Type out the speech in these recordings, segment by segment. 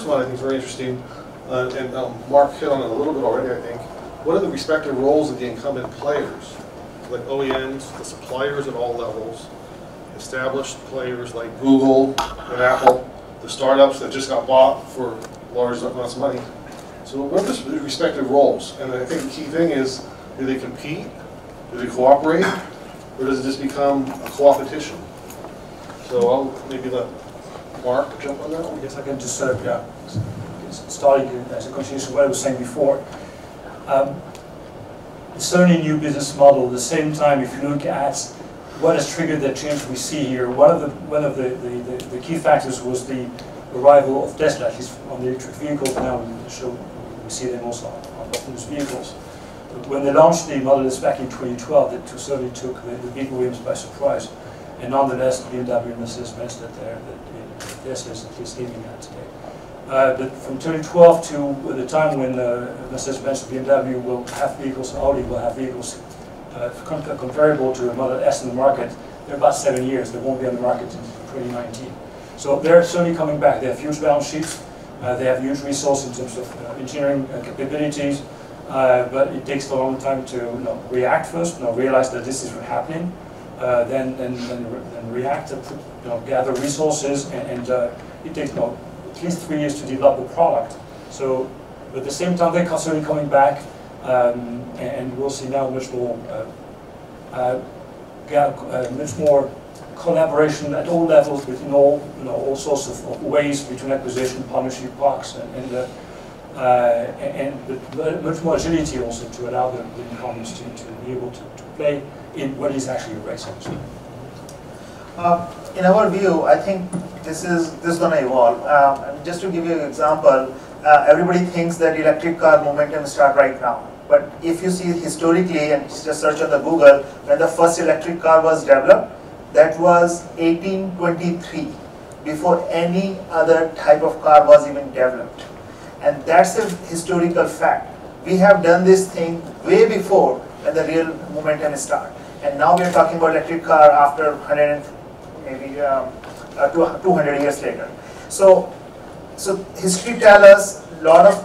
first one I think is very interesting, and Marc hit on it a little bit already, I think. What are the respective roles of the incumbent players, like OEMs, the suppliers at all levels, established players like Google and Apple, the startups that just got bought for large amounts of money. So what are the respective roles? And I think the key thing is, do they compete? Do they cooperate? Or does it just become a co-opetition? So I'll maybe let Marc jump on that one. I guess I can just sort of, starting as a continuation of what I was saying before. It's certainly a new business model. At the same time, if you look at what has triggered that change we see here, one of the key factors was the arrival of Tesla, at least on the electric vehicles. Now we see them also on autonomous vehicles. When they launched the Model S back in 2012, that certainly took the big OEMs by surprise. And nonetheless, BMW and Mercedes-Benz that Tesla is at least aiming at today. But from 2012 to the time when Mercedes-Benz and BMW will have vehicles, Audi will have vehicles comparable to a Model S in the market, they're about 7 years. They won't be on the market in 2019. So they're certainly coming back. They have huge balance sheets. They have huge resources in terms of engineering capabilities. But it takes a long time to react first, realize that this is happening, then react, gather resources, and it takes at least 3 years to develop the product. So, but at the same time, they're constantly coming back, and we'll see now much more collaboration at all levels between all sorts of ways between acquisition, partnership, parks, and much more agility also to allow the incumbents to be able to play in what is actually a race. In our view, I think this is going to evolve. Just to give you an example, everybody thinks that electric car momentum start right now. But if you see historically and just search on the Google, when the first electric car was developed, that was 1823, before any other type of car was even developed. And that's a historical fact. We have done this thing way before when the real momentum started. And now we're talking about electric car after 200 years later. So history tells us a lot of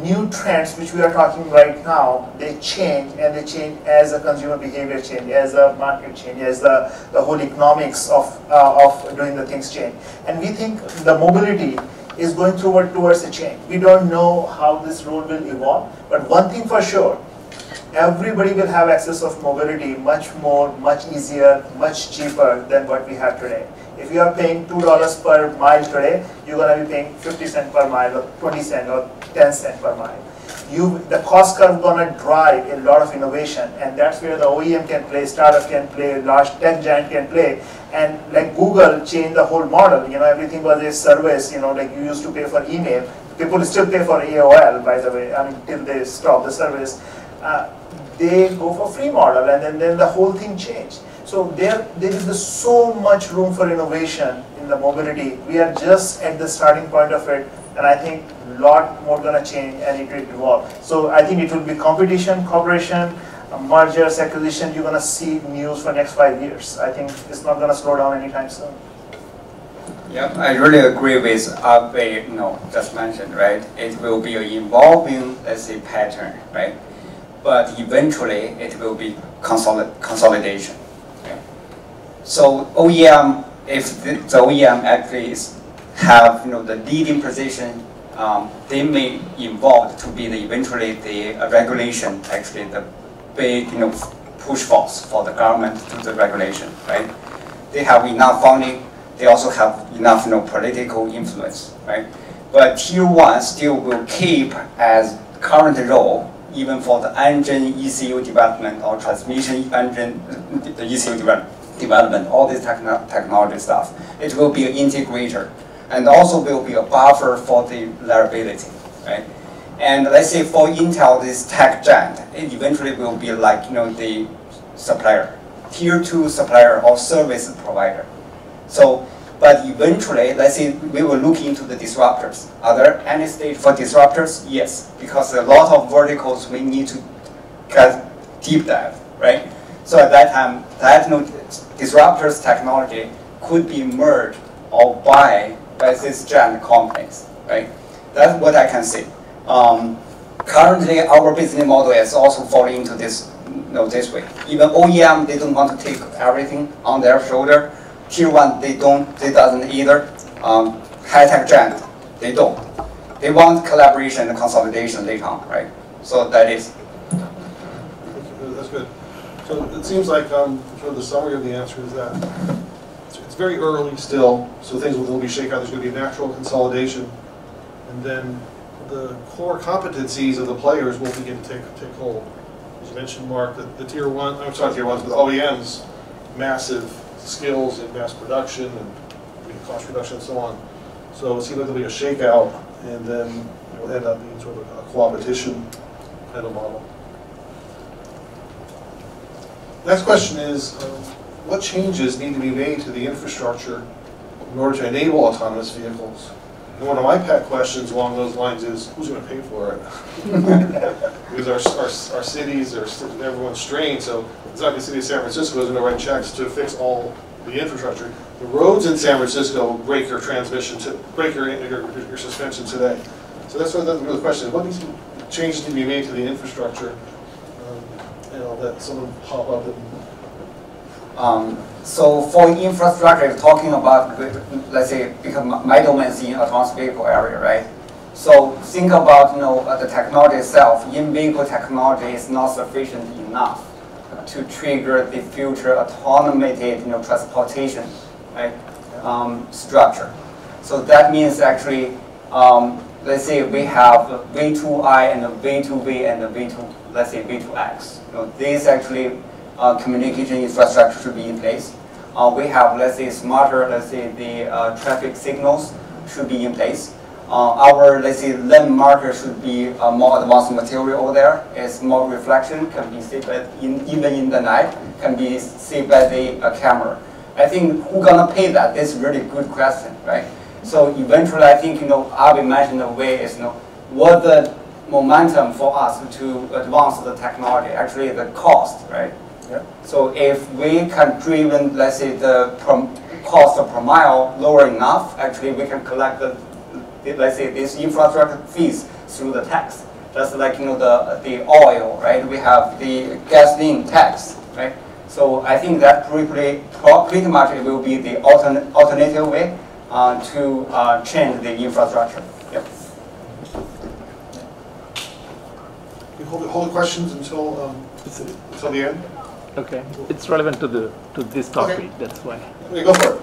new trends which we are talking right now, they change, and they change as a consumer behavior change, as a market change, as the whole economics of doing the things change. And we think the mobility is going towards a change. We don't know how this role will evolve, but one thing for sure, everybody will have access of mobility much more, much easier, much cheaper than what we have today. If you are paying $2 per mile today, you're going to be paying 50 cents per mile, or 20 cents, or 10 cents per mile. The cost curve is going to drive a lot of innovation, and that's where the OEM can play, startup can play, large tech giant can play. And like Google changed the whole model, everything was a service, like you used to pay for email. People still pay for AOL, by the way, till they stop the service. They go for free model, and then the whole thing changed. So there is so much room for innovation in the mobility. We are just at the starting point of it, and I think a lot more going to change and it will evolve. So I think it will be competition, cooperation, mergers, acquisition. You're going to see news for next 5 years. I think it's not going to slow down anytime soon. Yeah, I really agree with Abhay, just mentioned, right? It will be an evolving, let's say, pattern, right? But eventually it will be consolidation. Okay? So OEM, if the OEM actually have the leading position, they may evolve to be eventually the regulation, actually the big push force for the government to do the regulation, right? They have enough funding. They also have enough political influence, right? But Tier 1 still will keep as current role, even for the engine ECU development or transmission engine, the ECU development, all this technology stuff. It will be an integrator, and also will be a buffer for the reliability, right? And let's say for Intel, this tech giant, it eventually will be like the supplier, Tier 2 supplier or service provider. So, but eventually, let's say we will look into the disruptors. Are there any stage for disruptors? Yes, because a lot of verticals we need to get deep dive, right? So at that time, that disruptors technology could be merged or buy by these giant companies, right? That's what I can say. Currently, our business model is also falling into this, this way. Even OEM, they don't want to take everything on their shoulder. Tier 1, they doesn't either. High-tech giant, they don't. They want collaboration and consolidation later on, right? So that is. That's good. So it seems like sort of the summary of the answer is that it's very early still, so things will be shakeout. There's going to be a natural consolidation, and then the core competencies of the players will begin to take hold. As you mentioned, Mark, the tier 1, I'm sorry, tier 1s, but OEMs, massive skills in mass production and cost reduction and so on. So it seems like there'll be a shakeout, and then it will end up being sort of a coopetition kind of model. Next question is, what changes need to be made to the infrastructure in order to enable autonomous vehicles? And one of my pet questions along those lines is, who's going to pay for it? Because our cities, everyone's strained, so it's not like the city of San Francisco is going to write checks to fix all the infrastructure. The roads in San Francisco break your transmission, break your suspension today. So that's what the question is. What changes need to be made to the infrastructure? That someone pop up and. So for infrastructure, talking about, let's say, because my domain is in advanced vehicle area, right? So think about, the technology itself. In-vehicle technology is not sufficient enough to trigger the future automated, transportation, right? Structure. So that means actually, let's say we have V2I and a V2V and a V2, let's say V2X. These actually communication infrastructure should be in place. We have, let's say, smarter, let's say, the traffic signals should be in place. Our, let's say, lane marker should be more advanced material over there. It's more reflection, can be seen even in the night, can be seen by the camera. I think who's gonna pay that? That's a really good question, right? So eventually, I think, Abhay mentioned the way is, what the momentum for us to advance the technology, actually the cost, right? Yeah. So if we can driven, let's say, the cost per mile lower enough, actually we can collect let's say, these infrastructure fees through the tax. Just like, the oil, right? We have the gasoline tax, right? So I think that pretty much it will be the alternative way to change the infrastructure. Yep. You hold the questions until the end. Okay, it's relevant to this topic. Okay. That's why. Okay, go for it.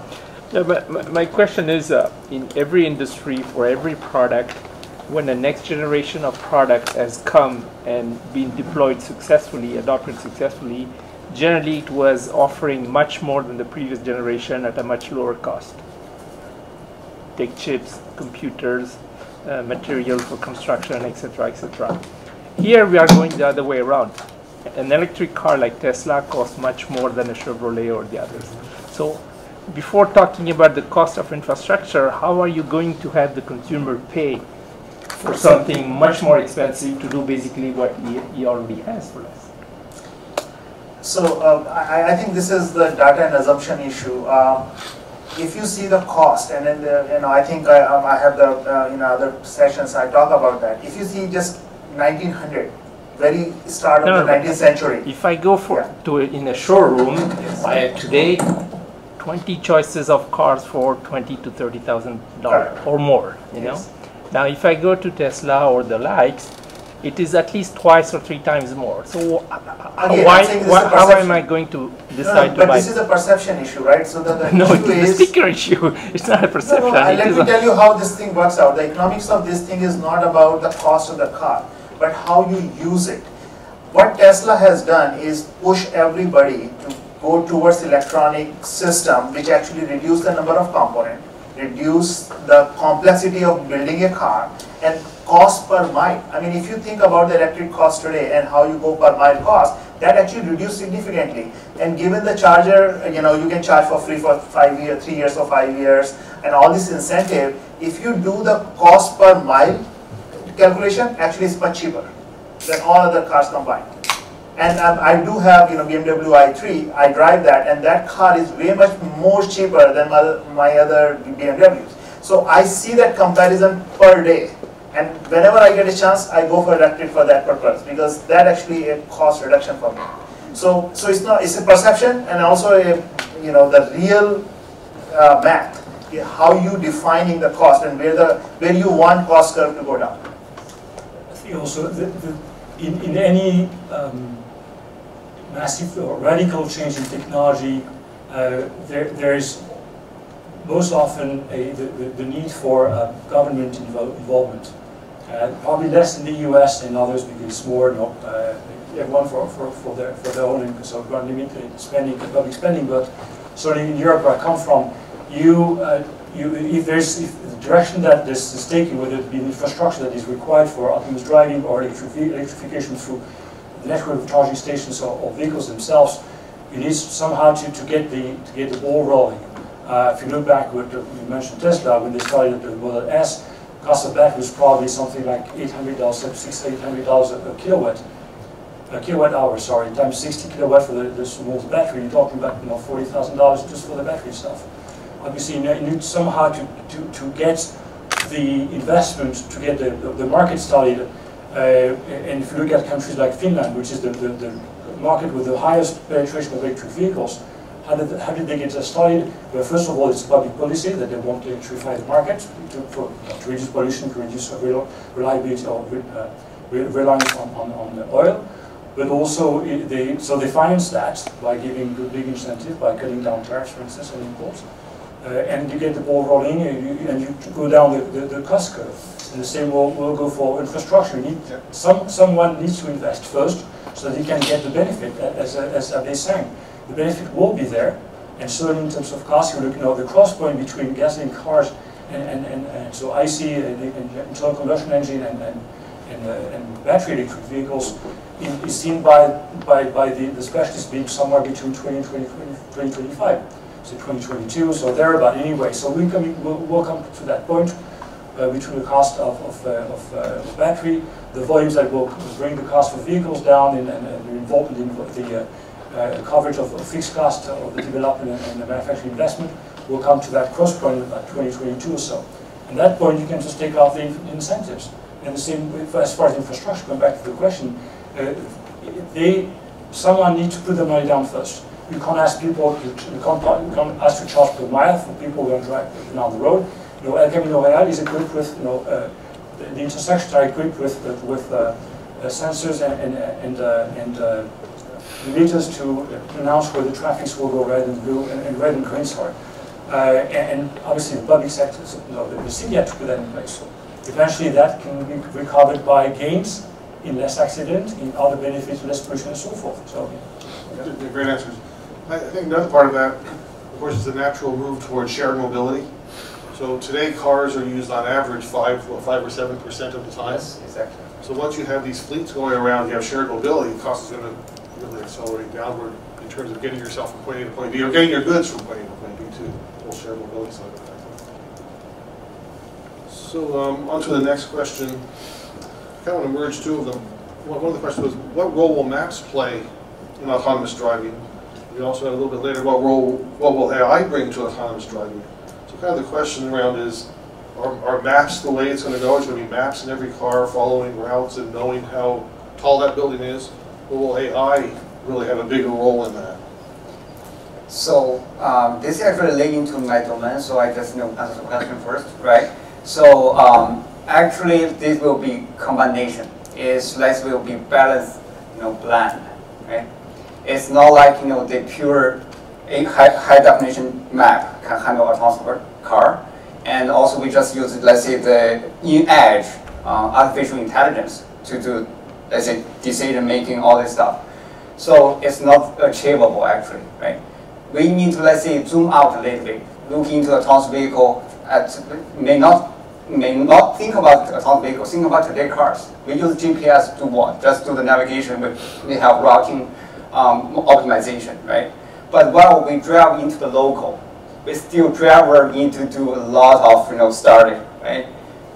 Yeah, but my question is, in every industry, for every product, when the next generation of product has come and been deployed successfully, adopted successfully, generally it was offering much more than the previous generation at a much lower cost. Take chips, computers, material for construction, etc., etc. Here we are going the other way around. An electric car like Tesla costs much more than a Chevrolet or the others. So before talking about the cost of infrastructure, how are you going to have the consumer pay for something much more expensive to do basically what he already has for us? So I think this is the data and assumption issue. If you see the cost, and then I think I have the in other sessions I talk about that. If you see just 1900, very start of the 19th century. If I go in a showroom, I have today 20 choices of cars for $20,000 to $30,000 or more. You know. Now, if I go to Tesla or the likes, it is at least twice or 3 times more. So how am I going to decide to buy? But this is a perception issue, right? So the no, issue it's a sticker issue. It's not a perception. Let me tell you how this thing works out. The economics of this thing is not about the cost of the car, but how you use it. What Tesla has done is push everybody to go towards electronic system, which actually reduce the number of components, reduce the complexity of building a car, and cost per mile. I mean, if you think about the electric cost today and how you go per mile cost, that actually reduced significantly. And given the charger, you can charge for free for 5 years, 3 years or 5 years, and all this incentive, if you do the cost per mile calculation, actually it's much cheaper than all other cars combined. And I do have, BMW i3. I drive that, and that car is way much more cheaper than my other BMWs. So I see that comparison per day. And whenever I get a chance, I go for electric for that purpose, because that actually a cost reduction for me. So it's not, it's a perception, and also a, the real math, how you defining the cost and where you want cost curve to go down. I think also in any massive or radical change in technology, there is most often the need for government involvement. Probably less in the US than others, because it's more everyone for their own, so limited spending, public spending. But certainly in Europe, where I come from, if the direction that this is taking, whether it be the infrastructure that is required for autonomous driving or electrification through the network of charging stations or vehicles themselves, you need somehow to get the ball rolling. If you look back, you mentioned Tesla, when they started the Model S, cost of battery was probably something like $800, $800 a kilowatt hour, sorry, times 60 kilowatt for the small battery. You're talking about $40,000 just for the battery stuff. Obviously, you need somehow to get the investment, to get the market started. And if you look at countries like Finland, which is the market with the highest penetration of electric vehicles, how did they get started? Well, first of all, it's public policy that they want to electrify the market to reduce pollution, to reduce reliability or reliance on the oil. But also, they finance that by giving big incentive, by cutting down tariffs, for instance, on imports. And you get the ball rolling, and you go down the cost curve. And the same will go for infrastructure. Someone needs to invest first, so that he can get the benefit, as Abhay saying. The benefit will be there, and certainly in terms of cost, you look the cross point between gasoline cars and so IC, internal combustion engine, and battery electric vehicles is seen by the specialists being somewhere between 2025, so 2022, so thereabout anyway. So we'll come to that point between the cost of battery, the volumes that will bring the cost of vehicles down, and the coverage of fixed cost of the development and the manufacturing investment will come to that cross point about 2022 or so. At that point, you can just take off the incentives. And the same as far as infrastructure, going back to the question, someone needs to put the money down first. You can't ask people, you can't ask to charge per mile for people who are driving down the road. El Camino Real is equipped with, the intersections are equipped with sensors and meters to announce where the traffic will go red and blue and red and green, sorry. And obviously the public sector, the city had to put that in place. So eventually that can be recovered by gains in less accident, in other benefits, less pollution and so forth. So, yeah. Great answers. I think another part of that, of course, is the natural move towards shared mobility. So today cars are used on average 5 or 7% of the time. Yes, exactly. So once you have these fleets going around, you have shared mobility, the cost is going to really accelerate downward in terms of getting yourself from point A to point B, or getting your goods from point A to point B to the whole shared mobility side of it. So on to the next question. I kind of want to merge two of them. One of the questions was, what role will maps play in autonomous driving? We also had a little bit later, what will AI bring to autonomous driving? So kind of the question around is, are maps the way it's going to go? It's going to be maps in every car following routes and knowing how tall that building is? Or will AI really have a bigger role in that? So this is actually leading to my domain, so I just answer the question first, right? So actually this will be combination. This will be balanced, blend, right? It's not like the pure high definition map can handle autonomous car, and also we just use, let's say, the in-edge artificial intelligence to do, let's say, decision making, all this stuff. So it's not achievable actually, right? We need to, let's say, zoom out a little bit, look into autonomous vehicle. May not think about autonomous vehicles, think about today's cars. We use GPS to what? Just do the navigation. We have routing optimization, right? But while we drive into the local, we still need to do a lot of starting, right?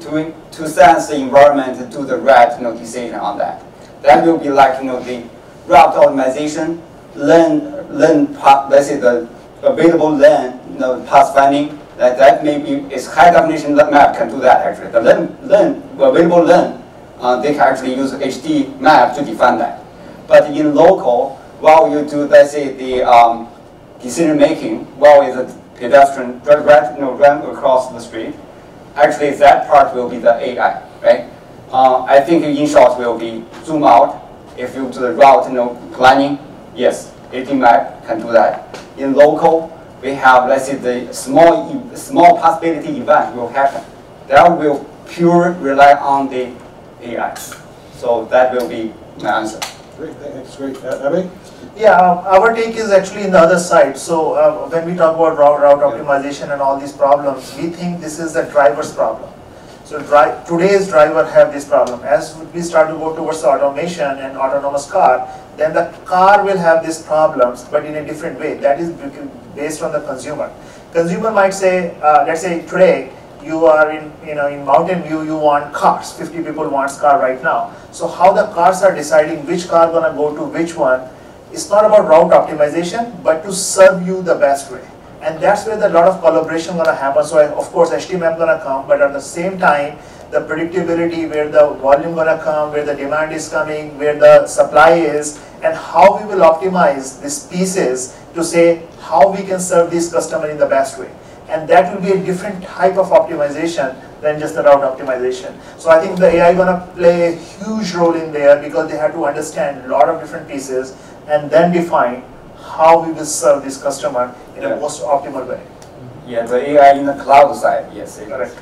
To sense the environment, to do the right decision on that. That will be like the route optimization, let's say the available lane, path finding, That maybe it's high definition map can do that actually. The available LAN, they can actually use HD map to define that. But in local, while you do, let's say, the decision making, while the pedestrian run across the street, actually that part will be the AI, right? I think in short will be zoom out. If you do the route planning, yes, HD map can do that. In local, we have, let's say, the small possibility event will happen. That will pure rely on the AI. So that will be my answer. Great, thanks, great. Abhay? Yeah, our take is actually in the other side. So when we talk about route optimization and all these problems, we think this is the driver's problem. So today's driver have this problem. As we start to go towards automation and autonomous car, then the car will have these problems, but in a different way. That is based on the consumer. Consumer might say, let's say today you are in Mountain View, you want cars. 50 people want car right now. So how the cars are deciding which car gonna go to which one, it's not about route optimization, but to serve you the best way. And that's where a lot of collaboration gonna happen. So of course HTML gonna come, but at the same time, the predictability, where the volume gonna come, where the demand is coming, where the supply is, and how we will optimize these pieces to say how we can serve this customer in the best way. And that will be a different type of optimization than just the route optimization. So I think the AI gonna play a huge role in there because they have to understand a lot of different pieces and then define how we will serve this customer in a most optimal way. Yeah, the AI in the cloud side, yes. Correct.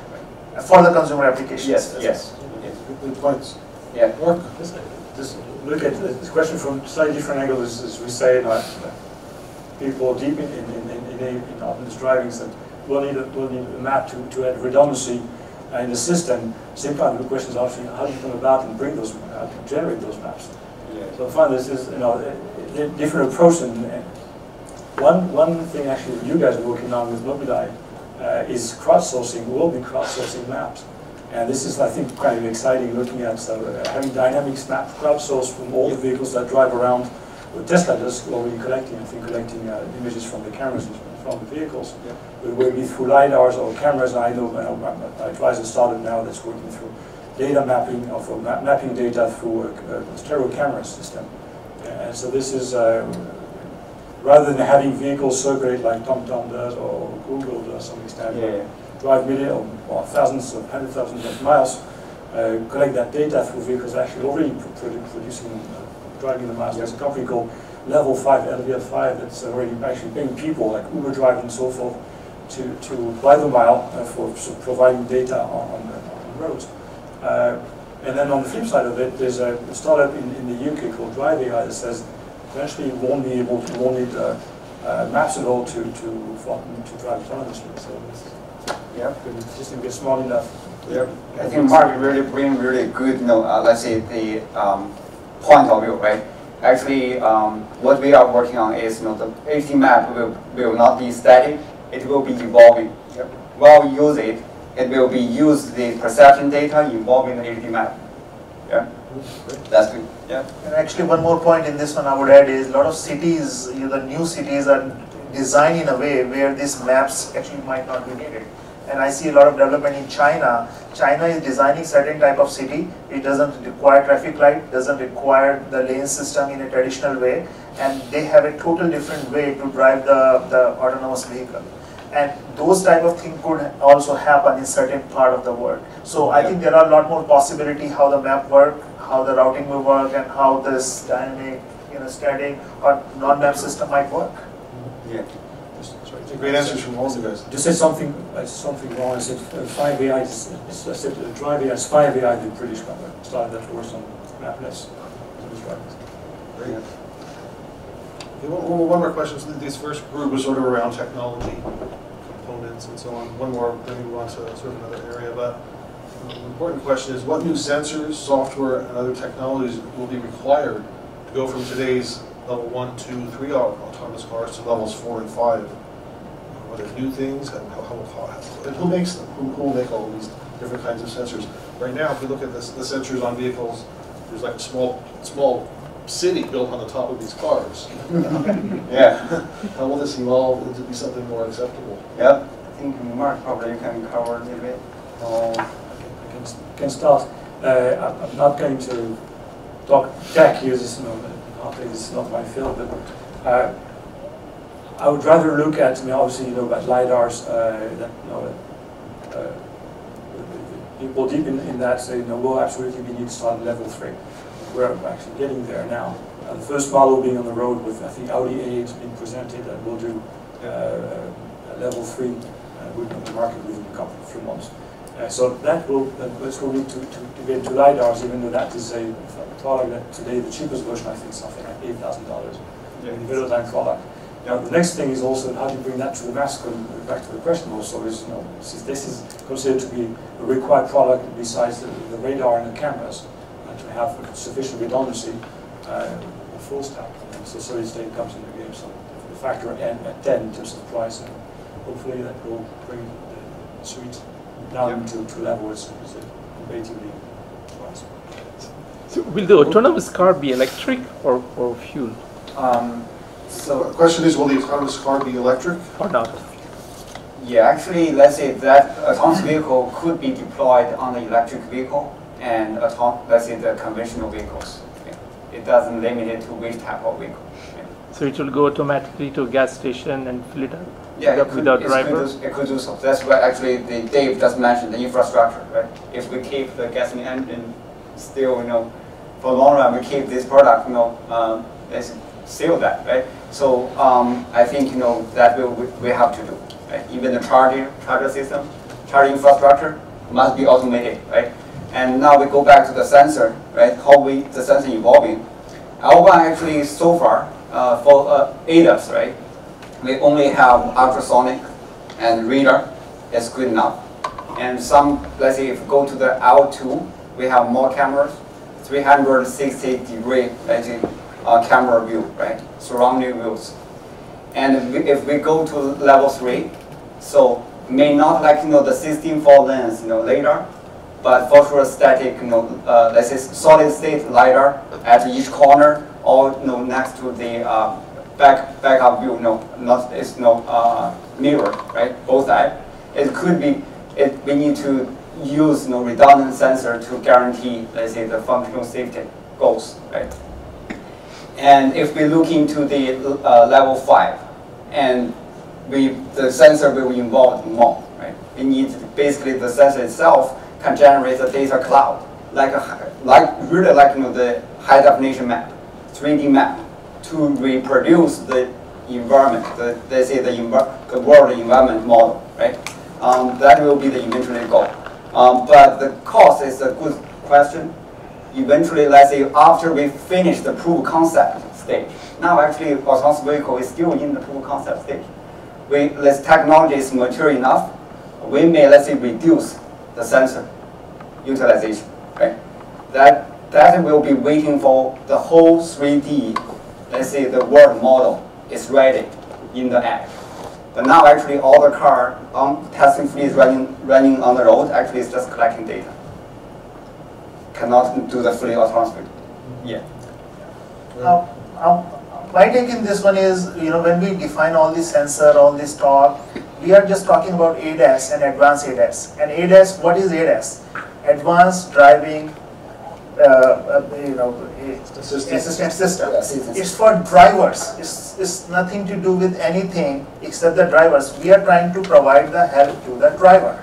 For the consumer applications. Yes. Good points. Yeah. Marc? Just look at this question from slightly different angles, as we say, people deep in autonomous driving said, we'll need a map to add redundancy in the system. Same kind of question is actually, how do you come about and bring those, to generate those maps? Yeah. So I find this is, a different approach. And one thing actually you guys are working on with Mobileye is crowdsourcing, will be crowdsourcing maps. And this is, I think, kind of exciting looking at having dynamics map crowdsourced from all the vehicles that drive around. What Tesla does already collecting images from the cameras from the vehicles. Yeah. It will be through LiDARs or cameras. I know my advisor started now that's working through data mapping, or mapping data through a stereo camera system. And so this is, rather than having vehicles circulate like TomTom does or Google does to some extent, drive millions or thousands of hundreds of thousands of miles, collect that data through vehicles actually already producing, driving the miles. There's a company called Level 5, LVL5, that's already actually paying people like Uber driving and so forth to buy the mile for providing data on the roads. And then on the flip side of it, there's a startup in the UK called Drive AI that says eventually you won't need maps at all to drive autonomously. So it's just to get small enough. Yeah. I think Marc really bring really good, let's say the point of view, right? Actually, what we are working on is, the HD map will not be static; it will be evolving. Yep. While we use it, it will be used the perception data involving the HD map. Yeah, that's good. Yeah. And actually, one more point in this one I would add is a lot of cities, the new cities are designed in a way where these maps actually might not be needed. And I see a lot of development in China. China is designing certain type of city. It doesn't require traffic light, doesn't require the lane system in a traditional way, and they have a total different way to drive the autonomous vehicle. And those type of things could also happen in certain part of the world. So I think there are a lot more possibility how the map work, how the routing will work, and how this dynamic, static or non-map system might work. Yeah. Great answers from all of you guys. Just said something wrong. I said 5AI. I said Drive AI is 5AI. The British company started that first on MapNets. Great. One more question. So this first group was sort of around technology, components, and so on. One more, then we move on to sort of another area. But the important question is, what new sensors, software, and other technologies will be required to go from today's level 1, 2, 3 autonomous cars to levels 4 and 5? Are there new things? And who makes them? Who will make all these different kinds of sensors? Right now, if we look at the sensors on vehicles, there's like a small city built on the top of these cars. Yeah. How will this evolve to be something more acceptable? Yeah. think Marc probably can cover a little bit. I can start. I'm not going to talk tech here. This is not my field, but I would rather look at. I mean, obviously, you know about lidars. That people deep in that say, you know, well, absolutely, we need to start at level 3. We're actually getting there now. The first model being on the road with, I think, Audi A8 has been presented, and we'll do level 3 on the market within a few months. So that will need to get into lidars, even though that is a product that today the cheapest version I think is something like $8,000. Yeah. The middle line product. Now the next thing is also how do you bring that to the mass? Going back to the question also is, you know, since this is considered to be a required product besides the radar and the cameras, to have sufficient redundancy, a full stack. And so solid state comes into the game. So the factor at 10 in terms of price, and hopefully that will bring the suite down to a level where it's comparatively priced. So will the autonomous car be electric or fuel? So the question is, will the autonomous car be electric? Or not? Yeah, actually, let's say that autonomous vehicle could be deployed on the electric vehicle and let's say the conventional vehicles. Okay. It doesn't limit it to which type of vehicle. Okay. So it will go automatically to a gas station and fill it up? Yeah, without driver? It could do so. That's why actually Dave just mentioned the infrastructure, right? If we keep the gasoline engine still, you know, for the long run, we keep this product, you know, let's seal that, right? So I think, you know, that we have to do, right? Even the charger system, charging infrastructure must be automated, right? And now we go back to the sensor, right? How the sensor evolving. L1 actually so far for ADAS, right? We only have ultrasonic and radar. It's good enough. And some, let's say, if we go to the L2, we have more cameras, 360-degree camera view, right? Surrounding views. And if we go to level 3, so may not like, you know, the 16-fold lens, you know, LiDAR, but for sure static, you know, let's say solid state LiDAR at each corner, or, you know, next to the backup view, it's no mirror, right? Both sides. It could be. We need to use, you know, redundant sensor to guarantee, let's say, the functional safety goals, right? And if we look into the level 5, and the sensor will be involved more, right? We need basically the sensor itself can generate a data cloud, really like, you know, the high definition map, 3D map, to reproduce the environment, let's say the world environment model, right? That will be the eventual goal. But the cost is a good question. Eventually, let's say after we finish the proof of concept stage, now actually autonomous vehicle is still in the proof of concept stage. This technology is mature enough, we may, let's say, reduce the sensor utilization, right? That will be waiting for the whole 3D, let's say the world model is ready in the app. But now actually all the car on testing fleet running on the road actually is just collecting data. Cannot do the fully autonomous. Yeah. My take in this one is, you know, when we define all this sensor, all this talk, we are just talking about ADAS and advanced ADAS. And ADAS, what is ADAS? Advanced driving, assistant system. It's for drivers. It's nothing to do with anything except the drivers. We are trying to provide the help to the driver.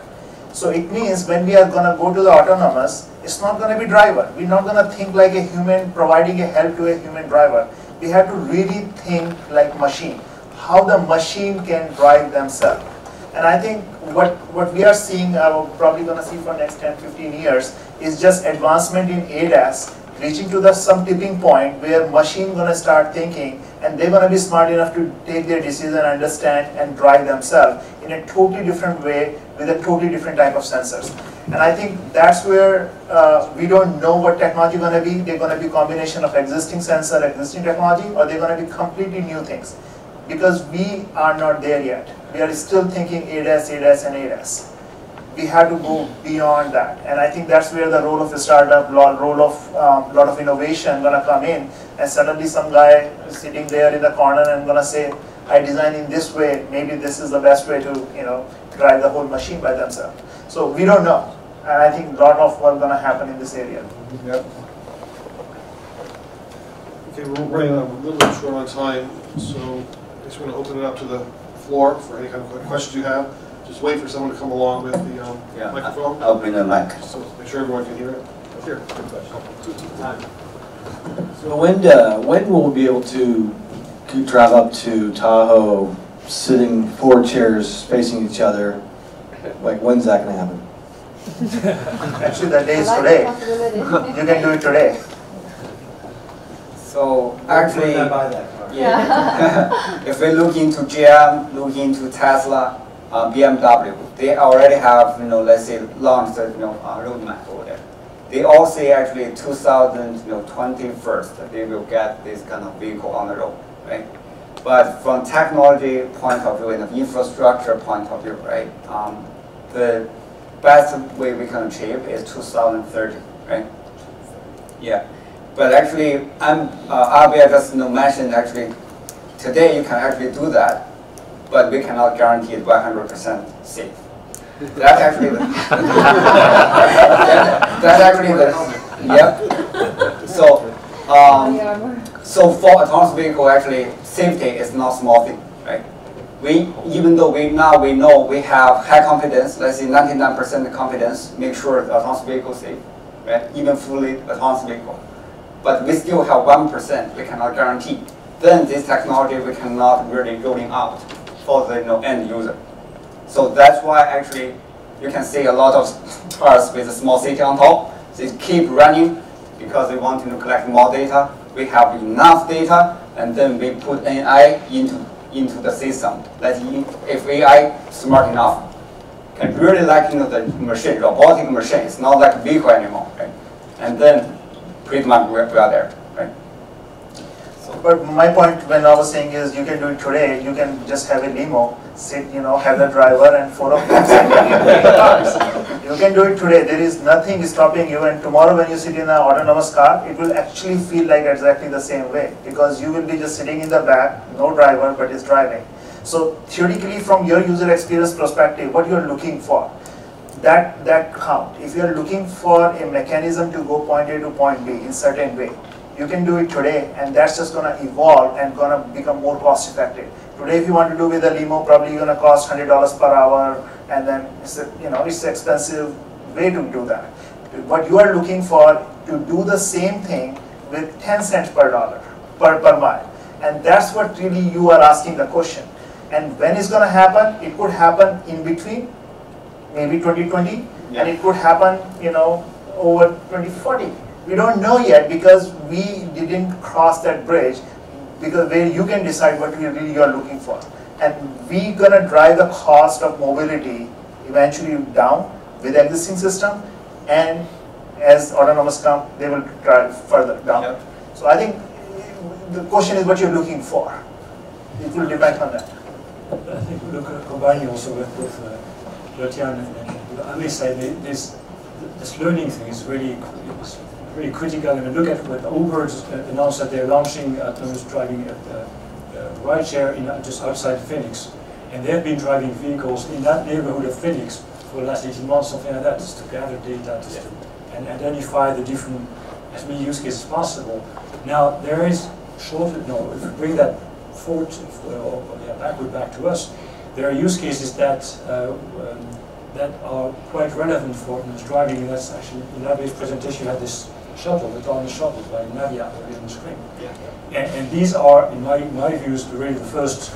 So it means when we are going to go to the autonomous, it's not going to be driver. We're not going to think like a human providing a help to a human driver. We have to really think like machine, how the machine can drive themselves. And I think what we are seeing, we're probably going to see for next 10, 15 years, is just advancement in ADAS, reaching to some tipping point where machine going to start thinking, and they're going to be smart enough to take their decision, understand, and drive themselves in a totally different way with a totally different type of sensors. And I think that's where we don't know what technology going to be. They're going to be a combination of existing sensor, existing technology, or they're going to be completely new things. Because we are not there yet. We are still thinking ADAS, ADAS, and ADAS. We have to go beyond that. And I think that's where the role of a startup, role of lot of innovation going to come in. And suddenly some guy is sitting there in the corner and going to say, I design in this way, maybe this is the best way to, drive the whole machine by themselves. So we don't know. And I think a lot of work going to happen in this area. Yep. Okay, we're running a little bit short on time, so I just want to open it up to the floor for any kind of questions you have. Just wait for someone to come along with the microphone. I'll bring the mic. So make sure everyone can hear it. Here, good question. So when will we be able to drive up to Tahoe sitting 4 chairs facing each other? Like, when's that going to happen? Actually, the day is today. You can do it today. So actually, Yeah. if we look into GM, look into Tesla, BMW, they already have, let's say, launched a roadmap over there. They all say actually 2021 they will get this kind of vehicle on the road, right? But from technology point of view and the infrastructure point of view, right, the best way we can achieve is 2030, right? Yeah. But actually, Abhay just mentioned actually, today you can actually do that, but we cannot guarantee it 100% safe. That's actually the, that's actually the, yeah. So for autonomous vehicle, actually, safety is not small thing, right? Even though we know we have high confidence, let's say 99% confidence, make sure the autonomous vehicle is safe, right? Even fully autonomous vehicle. But we still have 1% we cannot guarantee. Then this technology we cannot really rolling out for the end user. So that's why actually you can see a lot of cars with a small city on top. They keep running because they want to collect more data. We have enough data, and then we put AI into the system. That if AI smart enough, can really like the machine, robotic machine. It's not like a vehicle anymore, right? And then pretty much we are there, right? But my point when I was saying is you can do it today, you can just have a limo, sit, have the driver and 4 of them sitting in the cars. You can do it today. There is nothing stopping you, and tomorrow when you sit in an autonomous car, it will actually feel like exactly the same way because you will be just sitting in the back, no driver, but it's driving. So theoretically, from your user experience perspective, what you are looking for, that count. If you are looking for a mechanism to go point A to point B in certain way, you can do it today, and that's just going to evolve and going to become more cost effective. Today, if you want to do with a limo, probably going to cost $100 per hour, and then it's it's an expensive way to do that. What you are looking for to do the same thing with 10 cents per dollar per mile, and that's what really you are asking the question. And when it's going to happen? It could happen in between, maybe 2020, and it could happen over 2040. We don't know yet because we didn't cross that bridge, because where you can decide what you really are looking for. And we're going to drive the cost of mobility eventually down with existing system, and as autonomous come, they will drive further down. Yep. So I think the question is what you're looking for. It will depend on that. I think we look at combining also with Haotian and Abhay said, this learning thing is really critical. And look at what Uber announced that they're launching autonomous driving rideshare just outside Phoenix, and they've been driving vehicles in that neighborhood of Phoenix for the last 18 months, something like that, just to gather data and identify the different as many use cases possible. Now there is if we bring that forward backward back to us, there are use cases that that are quite relevant for autonomous driving, and that's actually in Abhay's presentation you had this shuttle, the autonomous shuttle by Nagy on the screen. And these are, in my views, really the first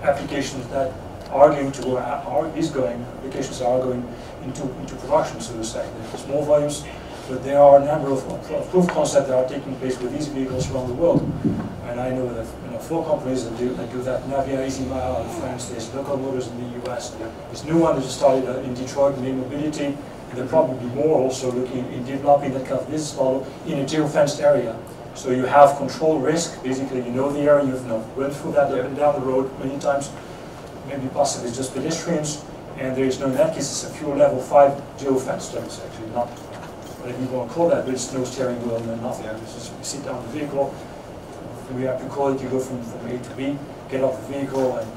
applications that are going to go, applications are going into production, so to say. They're small volumes, but there are a number of proof concepts that are taking place with these vehicles around the world. And I know that 4 companies that do that. Navia, Easy Mile in France, there's Local Motors in the US. There's new one that just started in Detroit, Main Mobility. And there'll probably be more also looking in developing that kind of business model in a geo-fenced area. So you have control risk, basically you know the area, you've run through that up and down the road many times, maybe possibly just pedestrians, and there is no, in that case it's a pure level 5 geo-fence, so it's actually not whatever you want to call that, but it's no steering wheel and nothing. It's just you sit down in the vehicle, we have to call it, you go from A to B, get off the vehicle and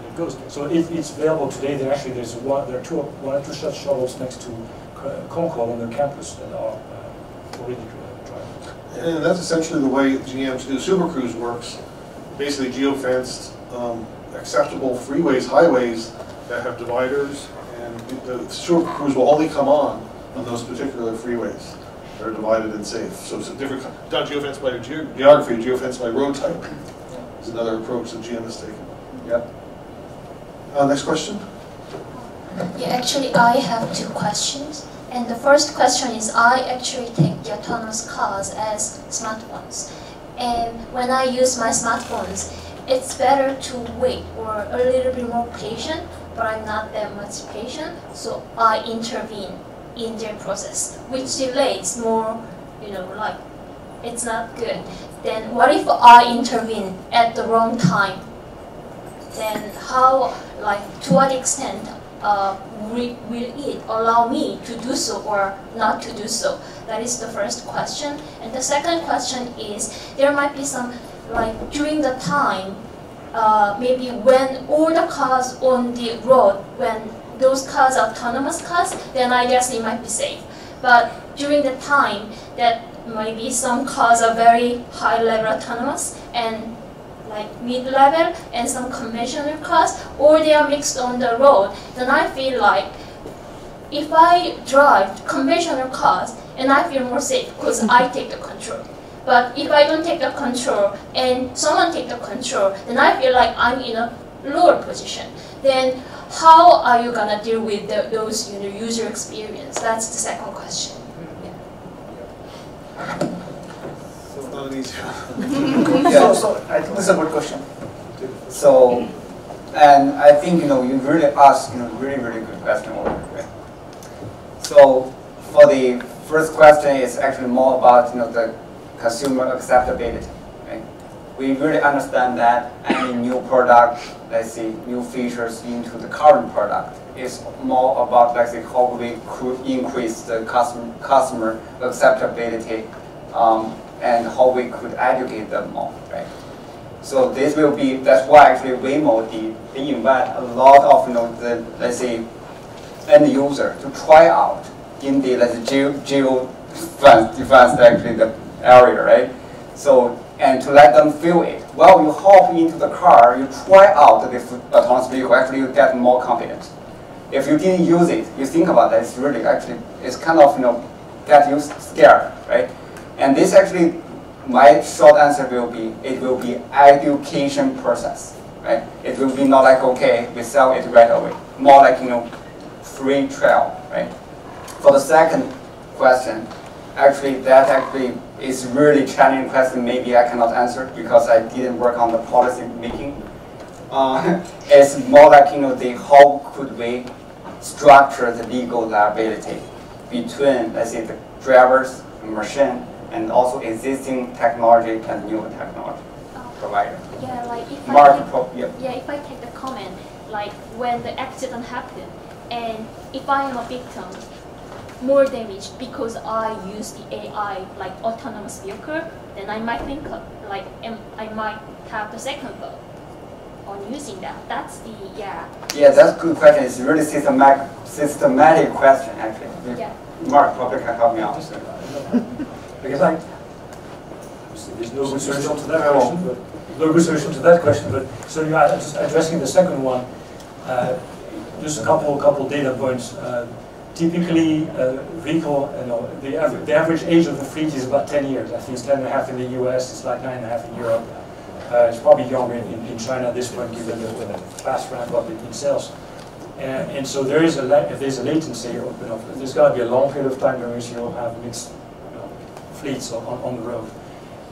it goes there. So it's available today. There are one or two such shuttles next to Concord on their campus that are already driving. And that's essentially the way GM's new Super Cruise works. Basically geofenced, acceptable freeways, highways that have dividers, and the Super Cruise will only come on those particular freeways that are divided and safe. So it's a different, not geofenced by geography, geofenced by road type. Is another approach that GM has taken. Yep. Next question. Yeah, actually I have two questions. And the first question is, I actually take the autonomous cars as smartphones. And when I use my smartphones, it's better to wait or a little bit more patient, but I'm not that much patient, so I intervene in their process, which delays more, like, it's not good. Then what if I intervene at the wrong time? Then how, like, to what extent will it allow me to do so or not to do so? That is the first question. And the second question is, there might be some, like, during the time, maybe when all the cars on the road, when those cars are autonomous cars, then I guess it might be safe. But during the time that maybe some cars are very high level autonomous and like mid-level and some conventional cars, or they are mixed on the road, then I feel like if I drive conventional cars, and I feel more safe because I take the control. But if I don't take the control and someone take the control, then I feel like I'm in a lower position. Then how are you gonna deal with those user experience? That's the second question. So not an easy So I think this is a good question. So, and I think you really asked really good question over here. Right? So for the first question, it's actually more about the consumer acceptability. Right? We really understand that any new product, let's say new features into the current product, is more about how we could increase the customer acceptability and how we could educate them more, right? So this will be, that's why actually Waymo, they invite a lot of the, let's say, end user to try out in the, let's say, geo defense actually the area, right? So, and to let them feel it. While you hop into the car, you try out the autonomous vehicle, actually you get more confidence. If you didn't use it, you think about that, it's really actually, it's kind of, get you scared, right? And this actually, my short answer will be, it will be education process, right? It will be not like, okay, we sell it right away. More like, free trial, right? For the second question, actually, that actually is really challenging question. Maybe I cannot answer because I didn't work on the policy making. It's more like, how could we structure the legal liability between, let's say, the drivers, the machine, and also existing technology and new technology provider. Yeah, like if Marc, if I take the comment, like when the accident happened, and if I am a victim, more damage because I use the AI, like autonomous vehicle, then I might think I might have the second thought on using that. That's the, yeah. Yeah, that's a good question. It's really systematic question, actually. Yeah. Marc probably can help me out. Because there's no good solution to that question, but so you're just addressing the second one. Just a couple data points. Typically, vehicle, the average age of the fleet is about 10 years. I think it's 10.5 in the US. It's like 9.5 in Europe. It's probably younger in China at this point, given the fast ramp up in sales. And so there is if there's a latency, there's got to be a long period of time during which you'll have mixed fleets on the road.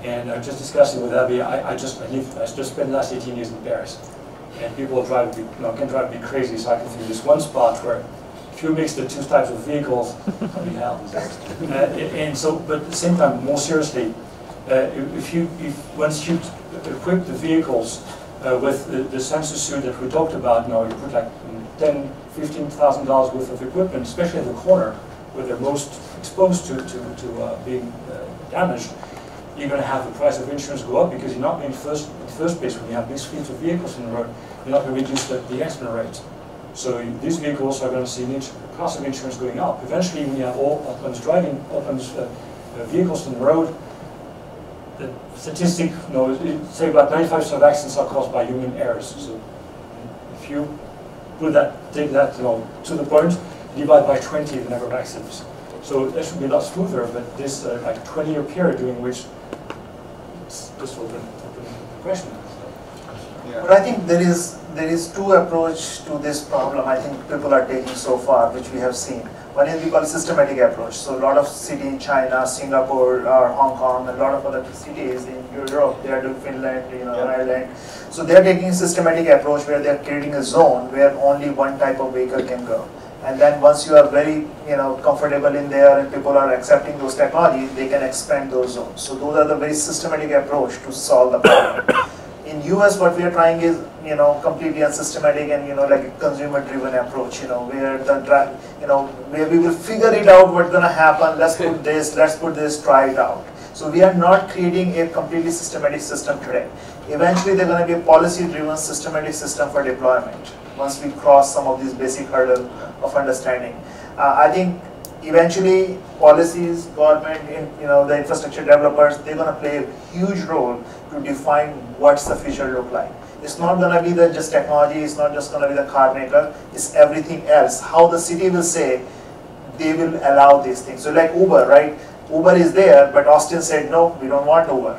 And just discussing with Abhay, I just spent the last 18 years in Paris, and people can drive to be crazy cycling through this one spot where if you mix the two types of vehicles, I mean hell. And so, but at the same time, more seriously, once you equip the vehicles with the sensor suite that we talked about, you put like $10,000–15,000 worth of equipment, especially in the corner where they're most exposed to being damaged. you're going to have the price of insurance go up because you're not going to in the first place, when you have these fleets of vehicles on the road, you're not going to reduce the accident rate. So these vehicles are going to see the cost of insurance going up. Eventually, when you have all autonomous driving, autonomous vehicles on the road, the statistic, say about 95% of accidents are caused by human errors. So if you take that to the point, divide by 20 the number of accidents. So that should be a lot smoother, but this like 20-year period during which it's just open question. Yeah. But I think there is two approach to this problem I think people are taking so far, which we have seen. One is we call systematic approach. So a lot of cities in China, Singapore, or Hong Kong, and a lot of other cities in Europe, they are doing Finland, Ireland. So they are taking a systematic approach where they are creating a zone where only one type of vehicle can go. And then once you are very comfortable in there and people are accepting those technologies, they can expand those zones. So those are the very systematic approach to solve the problem. In US, what we are trying is completely unsystematic and like a consumer-driven approach. Where where we will figure it out what's going to happen. Let's put this, try it out. So we are not creating a completely systematic system today. Eventually, they're going to be a policy-driven systematic system for deployment. Once we cross some of these basic hurdles of understanding, I think eventually policies, government, the infrastructure developers, they're going to play a huge role to define what's the future look like. It's not going to be just technology, it's not just going to be the car maker, it's everything else. How the city will say they will allow these things. So like Uber, right? Uber is there, but Austin said, no, we don't want Uber.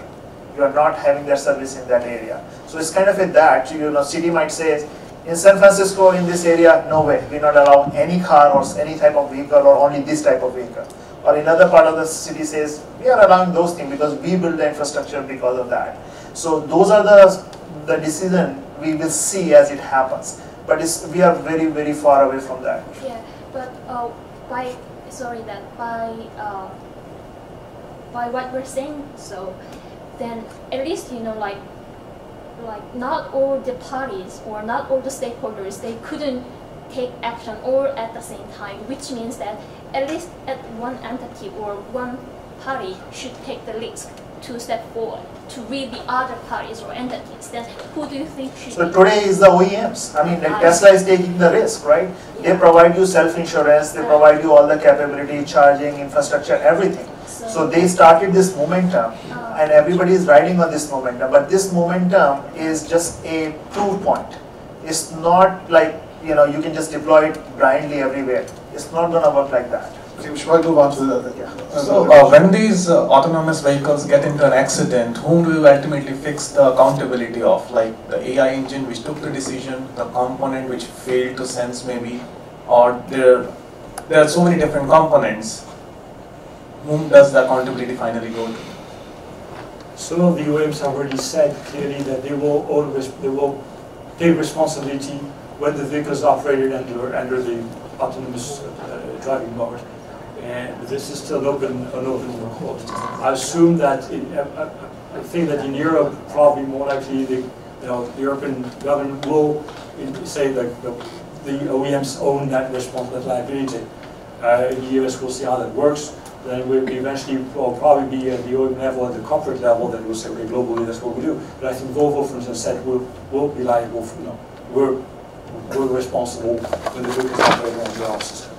You are not having that service in that area. So it's kind of that, city might say, in San Francisco, in this area, no way, we not allow any car or any type of vehicle or only this type of vehicle. Or another part of the city says, we are allowing those things because we build the infrastructure because of that. So those are the decision we will see as it happens. But we are very, very far away from that. Yeah, but by what we're saying, so then at least like not all the parties or not all the stakeholders, they couldn't take action all at the same time, which means that at least at one entity or one party should take the risk to step forward to read the other parties or entities. Then who do you think should? So today is the OEMs. I mean, like Tesla is taking the risk, right? Yeah. They provide you self-insurance, they provide you all the capability, charging, infrastructure, everything. So they started this momentum, and everybody is riding on this momentum. But this momentum is just a proof point. It's not like you can just deploy it blindly everywhere. It's not going to work like that. Okay, we should probably move on to the. So when these autonomous vehicles get into an accident, whom do you ultimately fix the accountability of? Like the AI engine which took the decision, the component which failed to sense maybe, or there are so many different components. Whom does the accountability finally go to? Some of the OEMs have already said clearly that they will take responsibility when the vehicle is operated under the autonomous driving mode. And this is still an open quote. I assume that I think that in Europe, probably more likely the European government will say that the OEMs own that liability. In the US, we'll see how that works. Then we eventually will probably be at the OEM level, at the corporate level, that we'll say, okay, globally, that's what we do. But I think Volvo, for instance, said we'll be liable for, we're responsible when the vehicle is operating on the system.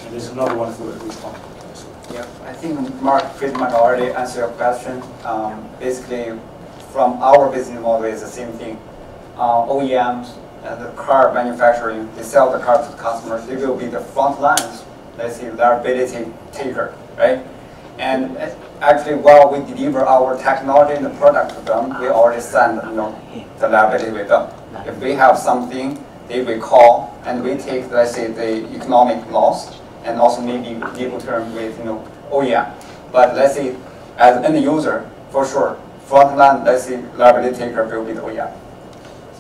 And there's another one for each one. Yeah, I think Marc pretty much already answered your question. Basically, from our business model, is the same thing. OEMs and the car manufacturing, they sell the car to the customers. They will be the front lines, let's say, liability taker, right? And actually, while we deliver our technology and the product to them, we already send the liability with them. If we have something, they will call, and we take, let's say, the economic loss, and also maybe legal term with OEM. But let's say, as an end user, for sure, frontline, let's say, liability taker will be the OEM.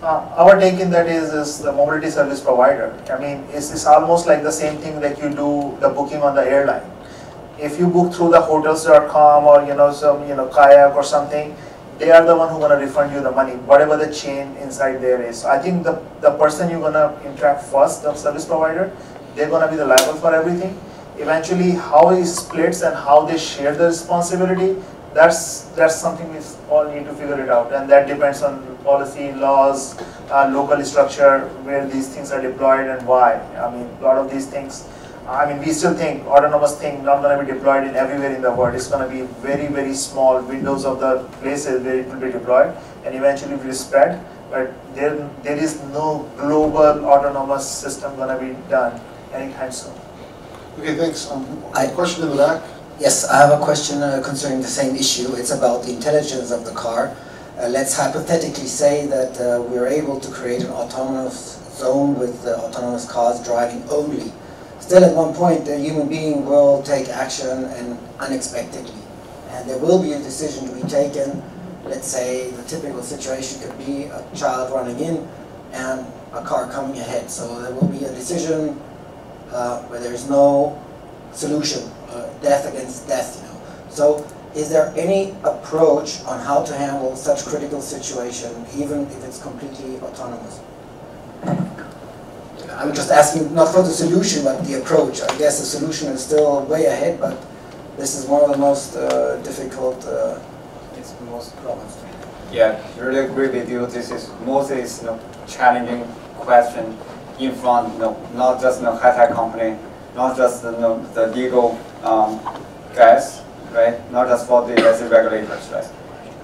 Our take in that is the mobility service provider. I mean, it's almost like the same thing like you do the booking on the airline. If you book through the hotels.com or some kayak or something, they are the one who gonna refund you the money, whatever the chain inside there is. So I think the person you're gonna interact first, the service provider, they're gonna be the liable for everything. Eventually, how it splits and how they share the responsibility, that's something we all need to figure it out, and that depends on policy, laws, local structure, where these things are deployed and why. I mean, a lot of these things, I mean, we still think autonomous thing not going to be deployed in everywhere in the world. It's going to be very, very small windows of the places where it will be deployed, and eventually it will spread. But there is no global autonomous system going to be done anytime soon. Okay, thanks. Question in the back? Yes, I have a question concerning the same issue. It's about the intelligence of the car. Let's hypothetically say that we're able to create an autonomous zone with autonomous cars driving only. Still, at one point, the human being will take action and unexpectedly. And there will be a decision to be taken. Let's say the typical situation could be a child running in and a car coming ahead. So there will be a decision where there's no solution, death against death, you know. So is there any approach on how to handle such critical situation, even if it's completely autonomous? I'm just asking not for the solution, but the approach. I guess the solution is still way ahead, but this is one of the most difficult, it's the most problems. Yeah, really agree with you. This is mostly challenging question in front, not just high-tech company, not just the legal guys, right? Not just for the regulators, right?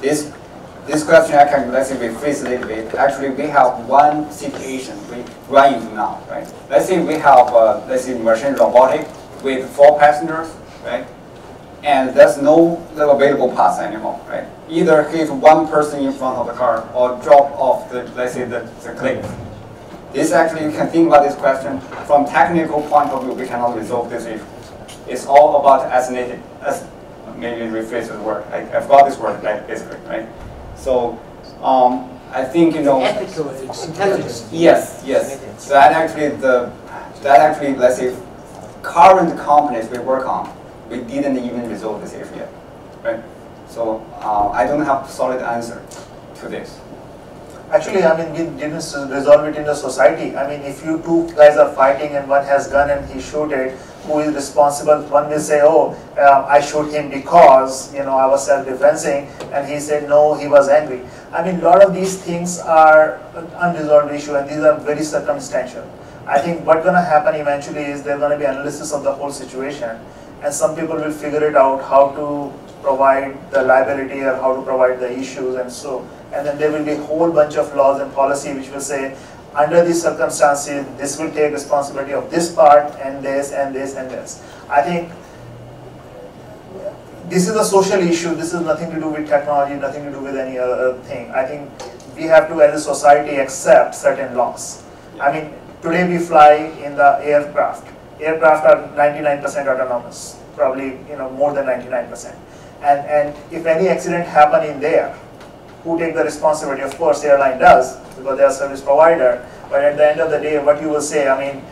This question I can rephrase a little bit. Actually, we have one situation we run into now, right? Let's say we have machine robotic with 4 passengers, right? And there's no available paths anymore, right? Either hit one person in front of the car or drop off the cliff. This actually, you can think about this question from technical point of view. We cannot resolve this issue. It's all about maybe rephrase the word. I've got this word, basically, right? So I think ethical intelligence. Yes. That actually, let's say, current companies we work on, we didn't even resolve this issue yet, right? So I don't have a solid answer to this. Actually, I mean, we didn't resolve it in the society. I mean, if you two guys are fighting and one has gun and he shoot it, who is responsible? One will say, oh, I shoot him because, I was self-defensing, and he said, no, he was angry. I mean, a lot of these things are unresolved issue, and these are very circumstantial. I think what's going to happen eventually is there's going to be analysis of the whole situation, and some people will figure it out how to provide the liability or how to provide the issues and then there will be a whole bunch of laws and policy which will say, under these circumstances, this will take responsibility of this part and this and this and this. I think this is a social issue. This is nothing to do with technology, nothing to do with any other thing. I think we have to, as a society, accept certain laws. I mean, today we fly in the aircraft. Aircraft are 99% autonomous, probably more than 99%. And if any accident happen in there, who take the responsibility? Of course, the airline does, because they are a service provider. But at the end of the day, what you will say, I mean,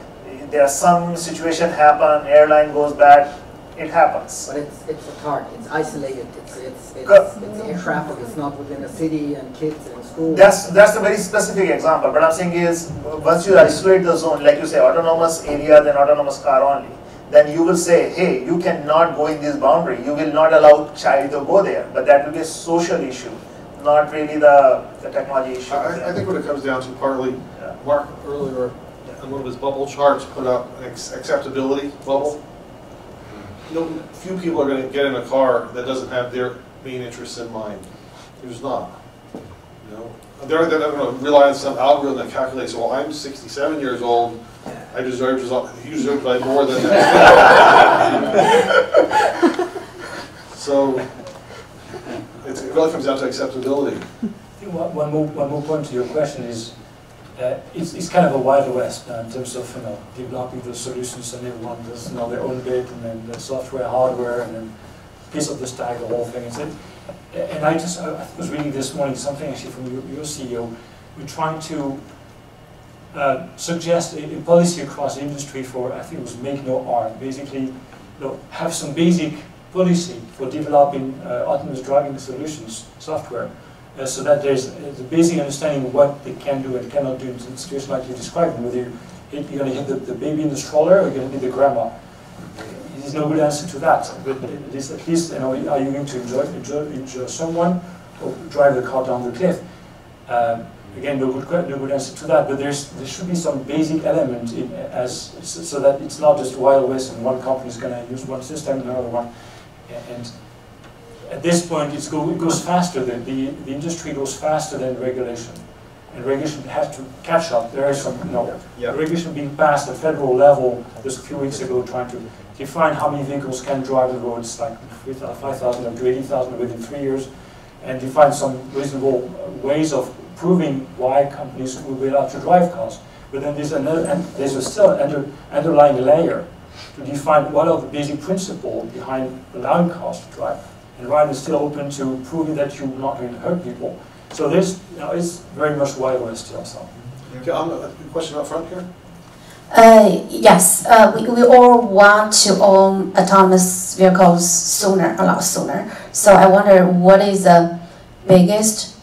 there's some situation happen, airline goes bad, it happens. But it's apart, it's isolated, it's air traffic, it's not within a city and kids and school. That's a very specific example. But I'm saying is, once you isolate the zone, like you say, autonomous area, then autonomous car only, then you will say, hey, you cannot go in this boundary. You will not allow child to go there. But that will be a social issue, not really the technology issue. I think what it comes down to partly, Marc earlier on one of his bubble charts put up an acceptability bubble. Few people are going to get in a car that doesn't have their main interests in mind. There's not. They're going to rely on some algorithm that calculates, well, I'm 67 years old, I deserve to buy more than that. So it really comes down to acceptability. I think one more point to your question is, it's kind of a Wild West in terms of developing the solutions, and everyone does their own bit, and then the software, hardware, and then piece of the stack, the whole thing. And I was reading this morning something actually from your CEO. We're trying to suggest a policy across the industry for, I think it was make no harm. Basically, have some basic policy for developing autonomous driving solutions, software, so that there's a basic understanding of what they can do and cannot do in situations like you described, whether you're going to hit the baby in the stroller or you're going to hit the grandma. There's no good answer to that. But at least, are you going to injure someone or drive the car down the cliff? Again, no good answer to that. But there should be some basic element so that it's not just Wild West and one company is going to use one system and another one. And at this point, it goes faster. The industry goes faster than regulation. And regulation has to catch up. There is some regulation being passed at federal level just a few weeks ago, trying to define how many vehicles can drive the roads, like 5,000 up to 80,000 within 3 years, and define some reasonable ways of proving why companies will be allowed to drive cars. But then there's still an underlying layer to define what are the basic principles behind allowing cars to drive. And Ryan is still open to proving that you're not going to hurt people. So this is very much Wild West still. So. Okay, a question up front here. Yes, we all want to own autonomous vehicles sooner, a lot sooner. So I wonder what is the biggest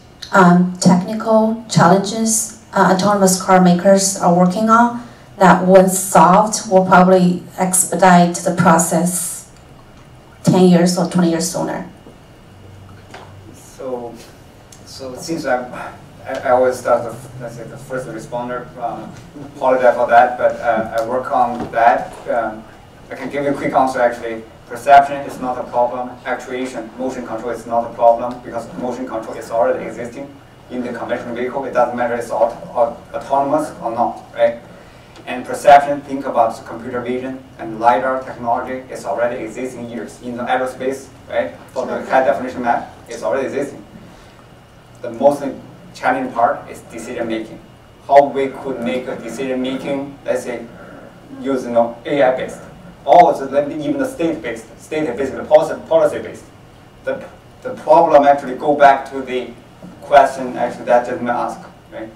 technical challenges autonomous car makers are working on that once solved will probably expedite the process 10 years or 20 years sooner. So since I always start the first responder, apologize for that, but I work on that. I can give you a quick answer actually. Perception is not a problem. Actuation, motion control is not a problem because motion control is already existing in the conventional vehicle. It doesn't matter it's autonomous or not, right? And perception, think about computer vision and LiDAR technology is already existing years in the aerospace, right? For the high definition map, it's already existing. The most challenging part is decision making. How we could make a decision making, let's say, using AI based, or even the state based, policy based. The problem actually go back to the question actually that gentleman asked, right?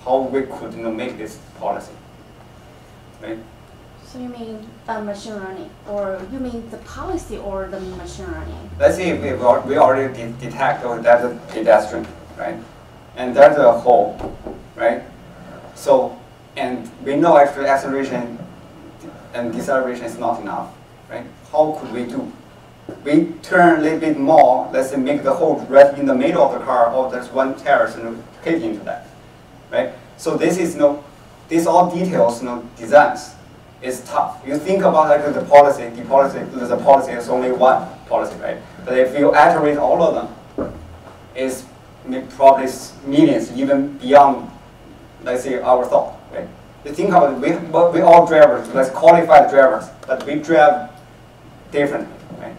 How we could make this policy, right? So you mean machine learning, or you mean the policy or the machine learning? Let's say we already detect that's a pedestrian, right? And there's a hole, right? So, and we know actually acceleration and deceleration is not enough, right? How could we do? We turn a little bit more, let's say make the hole right in the middle of the car, or there's one terrace and hit into that, right? So this is these all details, designs is tough. You think about actually the policy is only one policy, right? But if you iterate all of them, it's probably millions, even beyond, let's say, our thought, right? You think about it, we all drivers, let's qualified drivers, but we drive differently, right?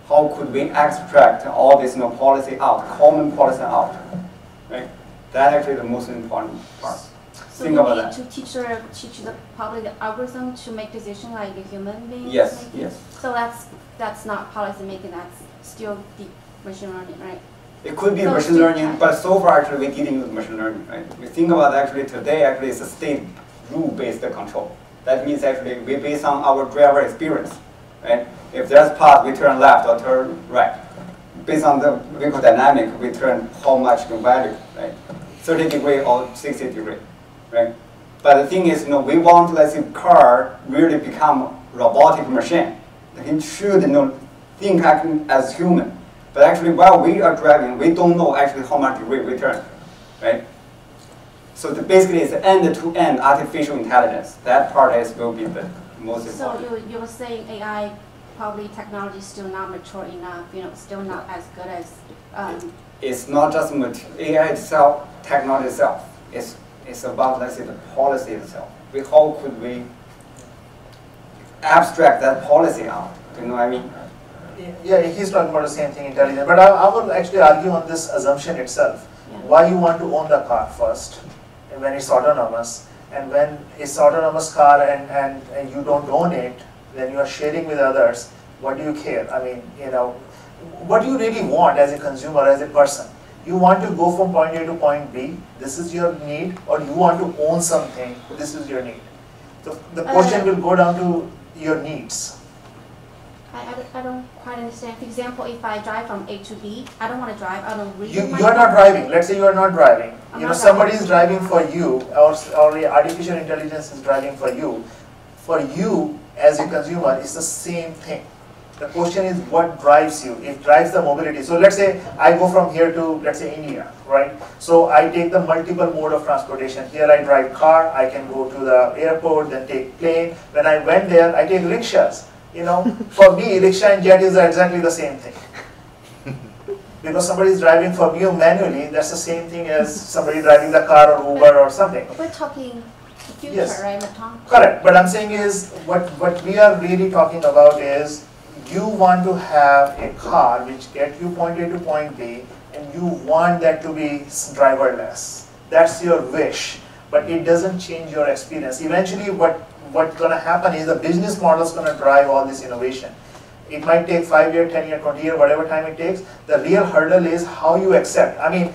How could we extract all this policy out, common policy out, right? That's actually the most important part. So think you about need that. to teach the public the algorithm to make decisions like a human being. Yes, yes. So that's not policy making. That's still deep machine learning, right? It could be machine learning, but so far actually we didn't use machine learning, right? We think about actually today actually it's a state rule-based control. That means actually we based on our driver experience, right? If there's path, we turn left or turn right. Based on the vehicle dynamic, we turn how much the value, right? 30 degree or 60 degree, right? But the thing is, we want, let's say, car really become robotic machine. It should, think as human. But actually, while we are driving, we don't know actually how much degree we turn, right? So basically, it's end-to-end artificial intelligence. That part will be the most important. So you were saying AI, probably technology is still not mature enough, still not as good as. It's not just AI itself, technology itself. It's about, let's say, the policy itself. How could we abstract that policy out? You know what I mean? Yeah, he's talking about the same thing, intelligent. But I will actually argue on this assumption itself. Yeah. Why you want to own the car first, when it's autonomous, and when it's autonomous car and you don't own it, then you are sharing with others. What do you care? I mean, what do you really want as a consumer, as a person? You want to go from point A to point B. This is your need, or you want to own something. This is your need. So the question will go down to your needs. I don't quite understand. For example, if I drive from A to B, I don't want to drive. I don't really. You are not driving. Let's say you are not driving. Somebody is driving for you, or the artificial intelligence is driving for you For you as a consumer, it's the same thing. The question is what drives you? It drives the mobility. So let's say I go from here to, let's say, India, right? So I take the multiple mode of transportation. Here I drive car, I can go to the airport, then take plane. When I went there, I take rickshaws. You know, for me, rickshaw and jet is exactly the same thing. Because somebody is driving for you manually, that's the same thing as somebody driving the car or Uber or something. We're talking the future, Yes. right, Tom? Correct, but I'm saying is, what we are really talking about is, you want to have a car which gets you point A to point B, and you want that to be driverless. That's your wish, but it doesn't change your experience. Eventually, what's going to happen is the business model is going to drive all this innovation. It might take 5 years, 10 years, 20 years, whatever time it takes. The real hurdle is how you accept. I mean,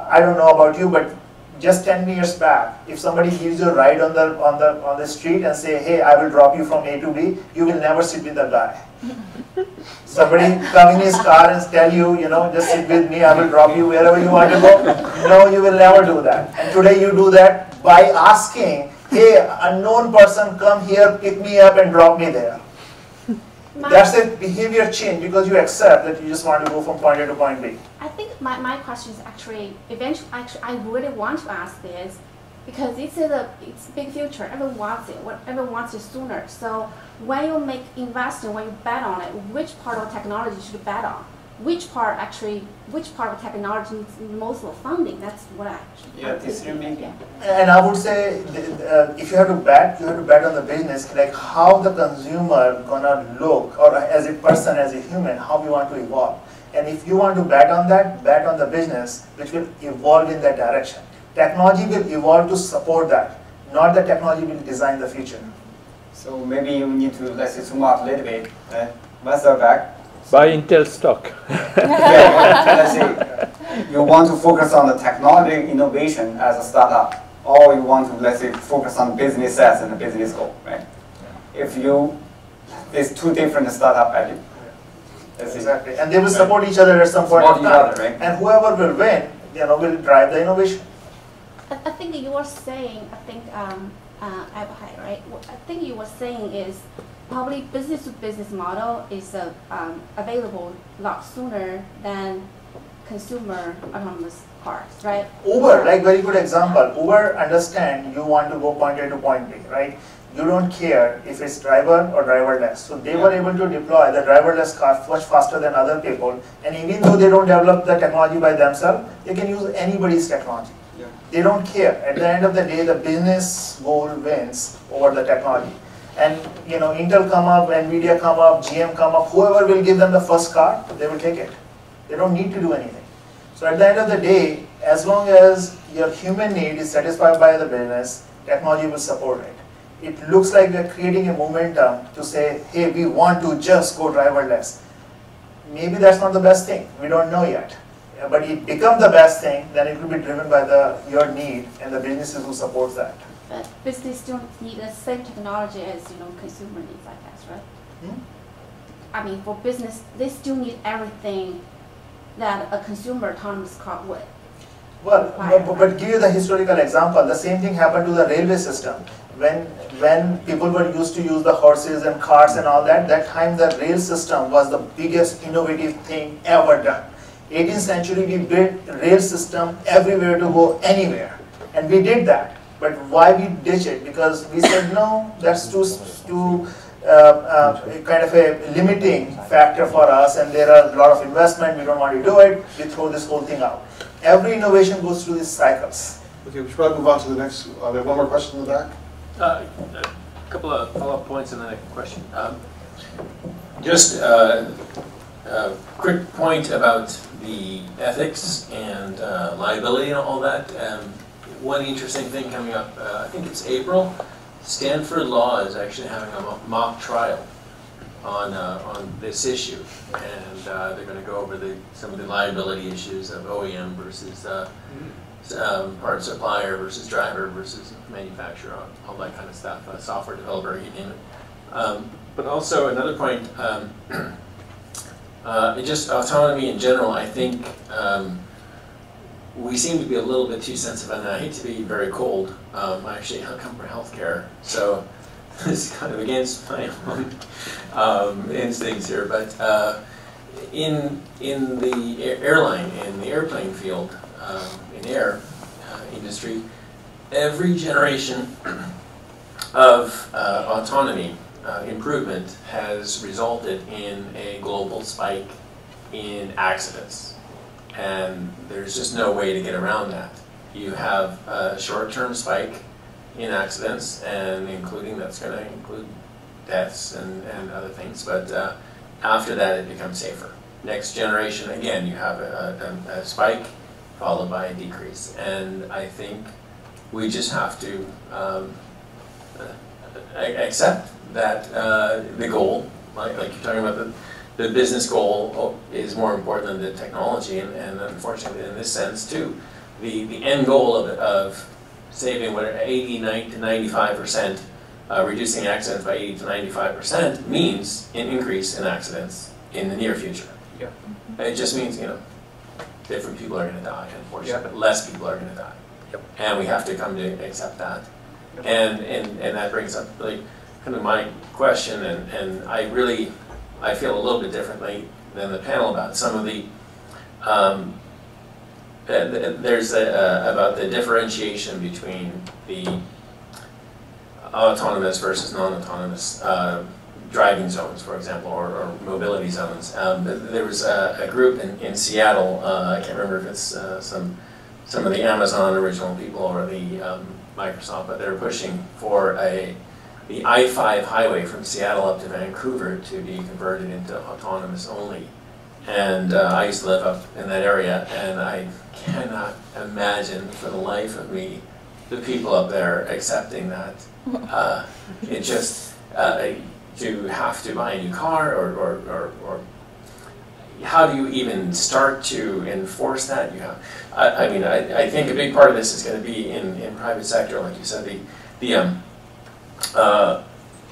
I don't know about you, but just 10 years back, if somebody gives you a ride on the street and say, hey, I will drop you from A to B, you will never sit with that guy. Somebody come in his car and tell you, you know, just sit with me, I will drop you wherever you want to go. No, you will never do that. And today you do that by asking, hey, unknown person, come here, pick me up and drop me there. That's a behavior change because you accept that you just want to go from point A to point B. I think my question is actually, eventually, I really want to ask this because it's a big future. Everyone wants it. Everyone wants it sooner. So when you make investing, when you bet on it, which part of technology should you bet on? Which part of technology needs most of funding? That's what I actually. Yeah, decision making. And I would say, if you have to bet on the business, like how the consumer gonna look, or as a person, as a human, how we want to evolve. And if you want to bet on that, bet on the business, which will evolve in that direction. Technology will evolve to support that, not the technology will design the future. So maybe you need to, let's say, zoom out a little bit. What's the back? Buy Intel stock. Yeah, let's say you want to focus on the technology innovation as a startup, or you want to, let's say, focus on business sets and the business goal, right? If you, there's two different startup ideas. Exactly, and they will support each other at some point of time. Right? And whoever will win, you know, will drive the innovation. I think you were saying, Abhay, right? What I think you were saying is probably business-to-business model is available a lot sooner than consumer autonomous cars, right? Uber, like very good example. Uber understand you want to go point A to point B, right? You don't care if it's driver or driverless. So they were able to deploy the driverless car much faster than other people. And even though they don't develop the technology by themselves, they can use anybody's technology. Yeah. They don't care. At the end of the day, the business goal wins over the technology. And you know, Intel come up, Nvidia come up, GM come up, whoever will give them the first car, they will take it. They don't need to do anything. So at the end of the day, as long as your human need is satisfied by the business, technology will support it. It looks like we're creating a momentum to say, hey, we want to just go driverless. Maybe that's not the best thing. We don't know yet. But it becomes the best thing, then it will be driven by your need and the businesses who support that. But business still need the same technology as consumer needs, I guess, right? Hmm? I mean, for business, they still need everything that a consumer autonomous car would. Well, but give you the historical example. The same thing happened to the railway system. When people were used to use the horses and carts and all that, that time the rail system was the biggest innovative thing ever done. 18th century, we built rail system everywhere to go anywhere, and we did that. But why we ditch it? Because we said no, that's too kind of a limiting factor for us, and there are a lot of investment. We don't want to do it. We throw this whole thing out. Every innovation goes through these cycles. Okay, we should probably move on to the next. We have one more question in the back. A couple of follow-up points and then a question. Just a quick point about the ethics and liability and all that. One interesting thing coming up, I think it's April, Stanford Law is actually having a mock trial on this issue, and they're going to go over some of the liability issues of OEM versus part supplier versus driver versus manufacturer, all that kind of stuff, software developer, you name it. But also another point, just autonomy in general, I think we seem to be a little bit too sensitive, and I hate to be very cold. I actually come from healthcare, so is kind of against my own instincts here, but in the airplane field, in air industry, every generation of autonomy improvement has resulted in a global spike in accidents. And there's just no way to get around that. You have a short-term spike in accidents, and that's going to include deaths and other things, but after that it becomes safer. Next generation, again, you have a spike followed by a decrease. And I think we just have to accept that the goal, like you're talking about, the business goal is more important than the technology, and unfortunately in this sense too, the end goal of saving 80 to 95%, reducing accidents by 80 to 95% means an increase in accidents in the near future. Yeah. It just means, different people are going to die, unfortunately, but less people are going to die. Yep. And we have to come to accept that. Yep. And that brings up kind of my question, and I feel a little bit differently than the panel about some of the there's about the differentiation between the autonomous versus non-autonomous driving zones, for example, or mobility zones. There was a group in Seattle, I can't remember if it's some of the Amazon original people or the Microsoft, but they were pushing for the I-5 highway from Seattle up to Vancouver to be converted into autonomous only. And I used to live up in that area, and I cannot imagine for the life of me the people up there accepting that. It just, to have to buy a new car, or how do you even start to enforce that? I think a big part of this is going to be in private sector, like you said, the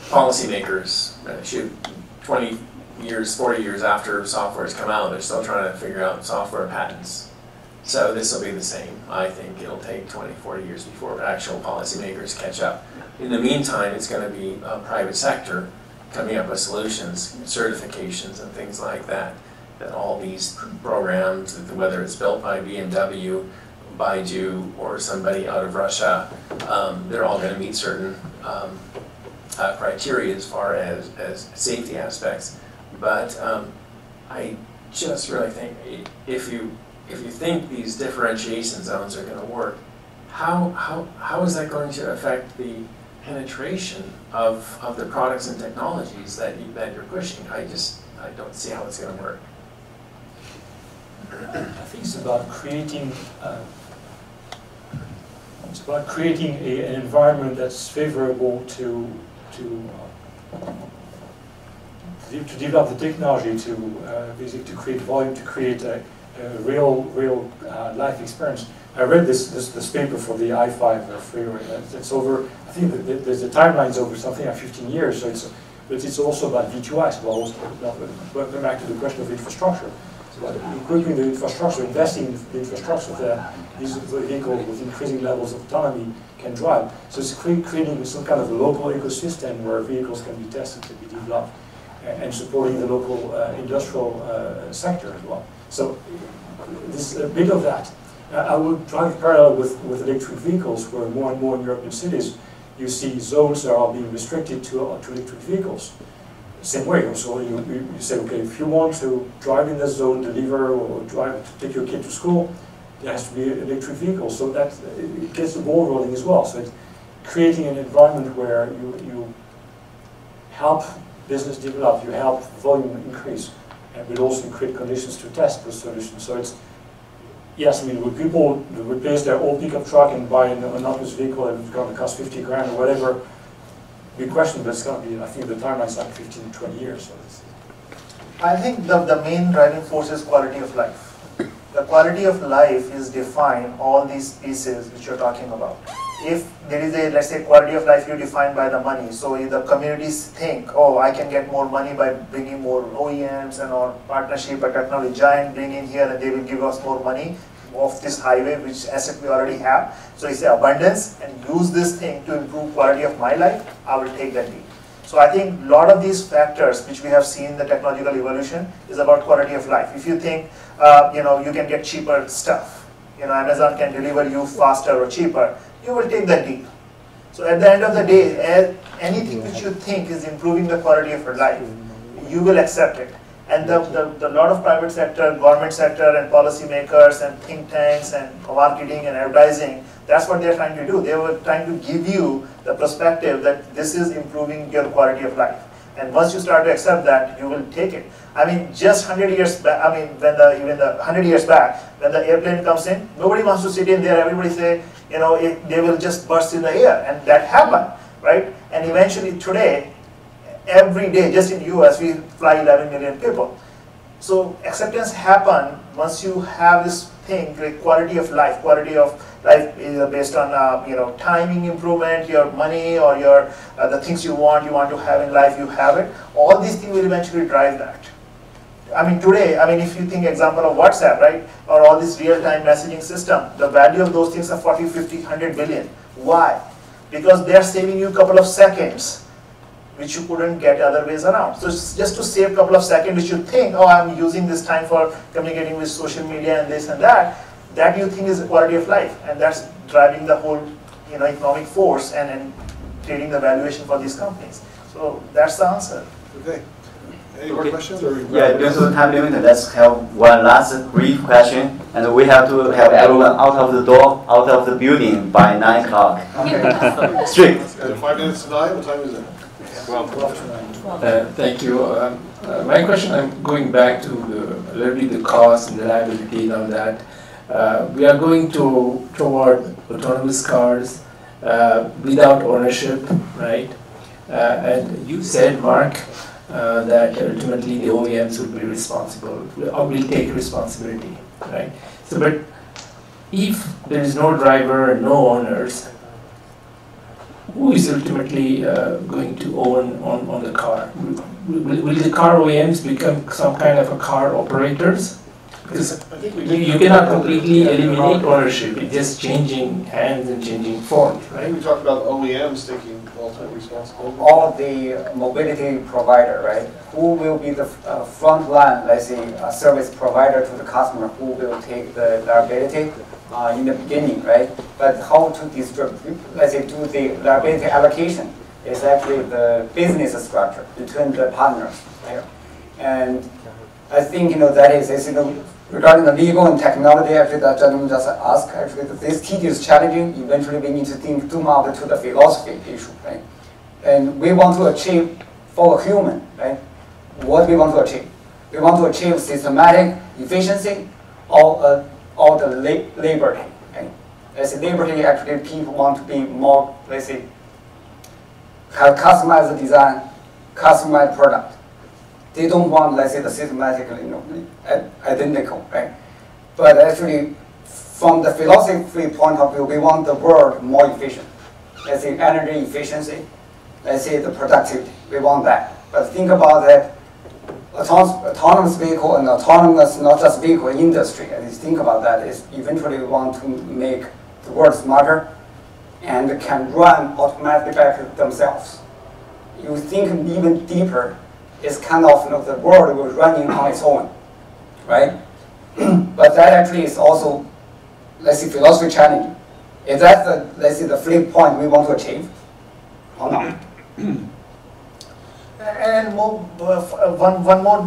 policymakers, 20 years, 40 years after software has come out, they're still trying to figure out software patents. So this will be the same. I think it'll take 20, 40 years before actual policymakers catch up. In the meantime, it's going to be private sector coming up with solutions, certifications, and things like that. That all these programs, whether it's built by BMW, Baidu, or somebody out of Russia, they're all going to meet certain criteria as far as safety aspects. But I just really think if you think these differentiation zones are going to work, how is that going to affect the penetration of the products and technologies that you're pushing? I don't see how it's going to work. I think it's about creating an environment that's favorable to develop the technology, to basically to create volume, to create a real life experience. I read this paper for the I-5 freeway. It's over. I think that there's a timeline's over something like 15 years. So it's also about V2I. Going back to the question of infrastructure. It's about equipping the infrastructure, investing in the infrastructure that these vehicles with increasing levels of autonomy can drive. So it's creating some kind of a local ecosystem where vehicles can be tested, can be developed, and supporting the local industrial sector as well. So this a bit of that. I would drive parallel with electric vehicles, where more and more in European cities you see zones that are being restricted to electric vehicles. Same way, so you say, okay, if you want to drive in this zone, deliver or drive to take your kid to school, there has to be an electric vehicle. So that it gets the ball rolling as well. So it's creating an environment where you help business develop, you help volume increase, and will also create conditions to test those solutions. So it's, yes, I mean, would people replace their old pickup truck and buy an autonomous vehicle and it's going to cost 50 grand or whatever? Big question, but it's going to be, I think the timeline's like 15 to 20 years. So I think the main driving force is quality of life. The quality of life is defined all these pieces which you're talking about. If there is a, let's say, quality of life you define by the money, so the communities think, oh, I can get more money by bringing more OEMs and or partnership or technology Jain bring in here and they will give us more money of this highway, which asset we already have. So it's abundance and use this thing to improve quality of my life. I will take that deal. So I think a lot of these factors which we have seen in the technological evolution is about quality of life. If you think, you can get cheaper stuff, Amazon can deliver you faster or cheaper, you will take that deal. So at the end of the day, anything which you think is improving the quality of your life, you will accept it. And the lot of private sector, government sector, and policymakers, and think tanks, and marketing and advertising, that's what they're trying to do. They were trying to give you the perspective that this is improving your quality of life. And once you start to accept that, you will take it. I mean, just 100 years back, even the 100 years back, when the airplane comes in, nobody wants to sit in there. Everybody say, they will just burst in the air, and that happened, right? And eventually today, every day, just in US, we fly 11 million people. So acceptance happen once you have this thing, like quality of life. Quality of life is based on timing improvement, your money, or your the things you want to have in life, you have it. All these things will eventually drive that. I mean, today, if you think example of WhatsApp, right, or all this real-time messaging system, the value of those things are 40, 50, 100 billion. Why? Because they are saving you a couple of seconds, which you couldn't get other ways around. So just to save a couple of seconds, which you think, oh, I'm using this time for communicating with social media and this and that you think is the quality of life, and that's driving the whole economic force and creating the valuation for these companies. So that's the answer. Okay. Any more questions? Or yeah, due to the time limit, let's have one last brief question, and we have to have everyone out of the door, out of the building by 9 o'clock. Okay. Strict. 5 minutes to 9. What time is it? Thank you. My question, I'm going back to a little bit the cost and the liability and all that. We are going toward autonomous cars without ownership, right? And you said, Mark, that ultimately the OEMs will be responsible, or will take responsibility, right? So, but if there is no driver and no owners, who is ultimately going to own on the car? Will the car OEMs become some kind of a car operators? Because you cannot completely eliminate ownership, it's just changing hands and changing forms, right? We talked about OEMs taking ultimate responsibility. All the mobility provider, right? Who will be the front line, let's say, a service provider to the customer, who will take the liability in the beginning, right? But how to distribute, let's say, do the liability allocation is actually the business structure between the partners, right? And I think, that is regarding the legal and technology, actually, that gentleman just asked, actually, this tedious challenging, eventually we need to zoom out to the philosophy issue, right? And we want to achieve for a human, right? What we want to achieve? We want to achieve systematic efficiency or the liberty, right? As liberty, actually, people want to be more, let's say, have customized design, customized product. They don't want, let's say, the systematically, identical, right? But actually, from the philosophy point of view, we want the world more efficient. Let's say energy efficiency, let's say the productivity, we want that. But think about that, autonomous vehicle and autonomous, not just vehicle industry, at least think about that, is eventually we want to make the world smarter and can run automatically back themselves. You think even deeper, it's kind of, the world was running on its own, right? But that actually is also, let's say, philosophy challenging. Is that the, let's say, the flip point we want to achieve, or not? And more, one more,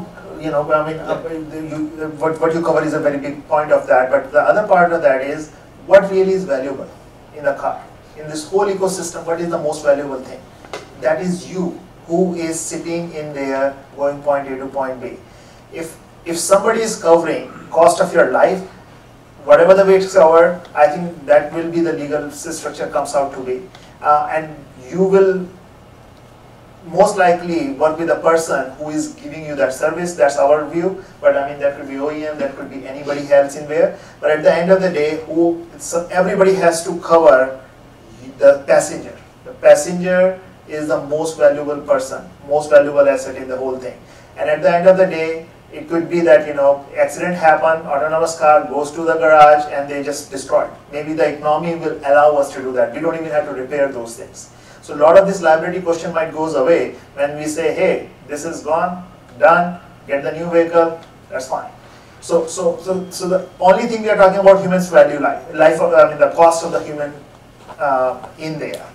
what you cover is a very big point of that. But the other part of that is what really is valuable in the car. In this whole ecosystem, what is the most valuable thing? That is you, who is sitting in there going point A to point B. If somebody is covering cost of your life, whatever the way it's covered, I think that will be the legal structure comes out to be. And you will most likely work with a person who is giving you that service. That's our view. But I mean, that could be OEM, that could be anybody else in there. But at the end of the day, everybody has to cover the passenger. The passenger is the most valuable person, most valuable asset in the whole thing. And at the end of the day, it could be that, accident happen, autonomous car goes to the garage and they just destroy it. Maybe the economy will allow us to do that. We don't even have to repair those things. So a lot of this liability question might goes away when we say, hey, this is gone, done, get the new vehicle, that's fine. So the only thing we are talking about humans value the cost of the human in there.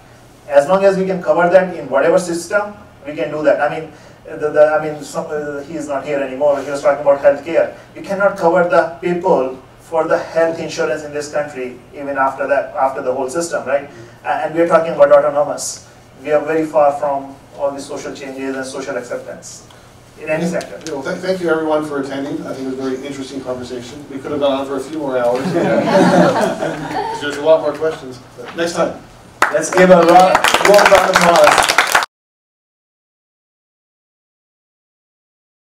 As long as we can cover that in whatever system, we can do that. I mean, he is not here anymore. He was talking about healthcare. We cannot cover the people for the health insurance in this country even after that, after the whole system, right? And we are talking about autonomous. We are very far from all the social changes and social acceptance in any sector. Well, thank you everyone for attending. I think it was a very interesting conversation. We could have gone on for a few more hours. There's a lot more questions. But next time. Let's give a warm round of applause.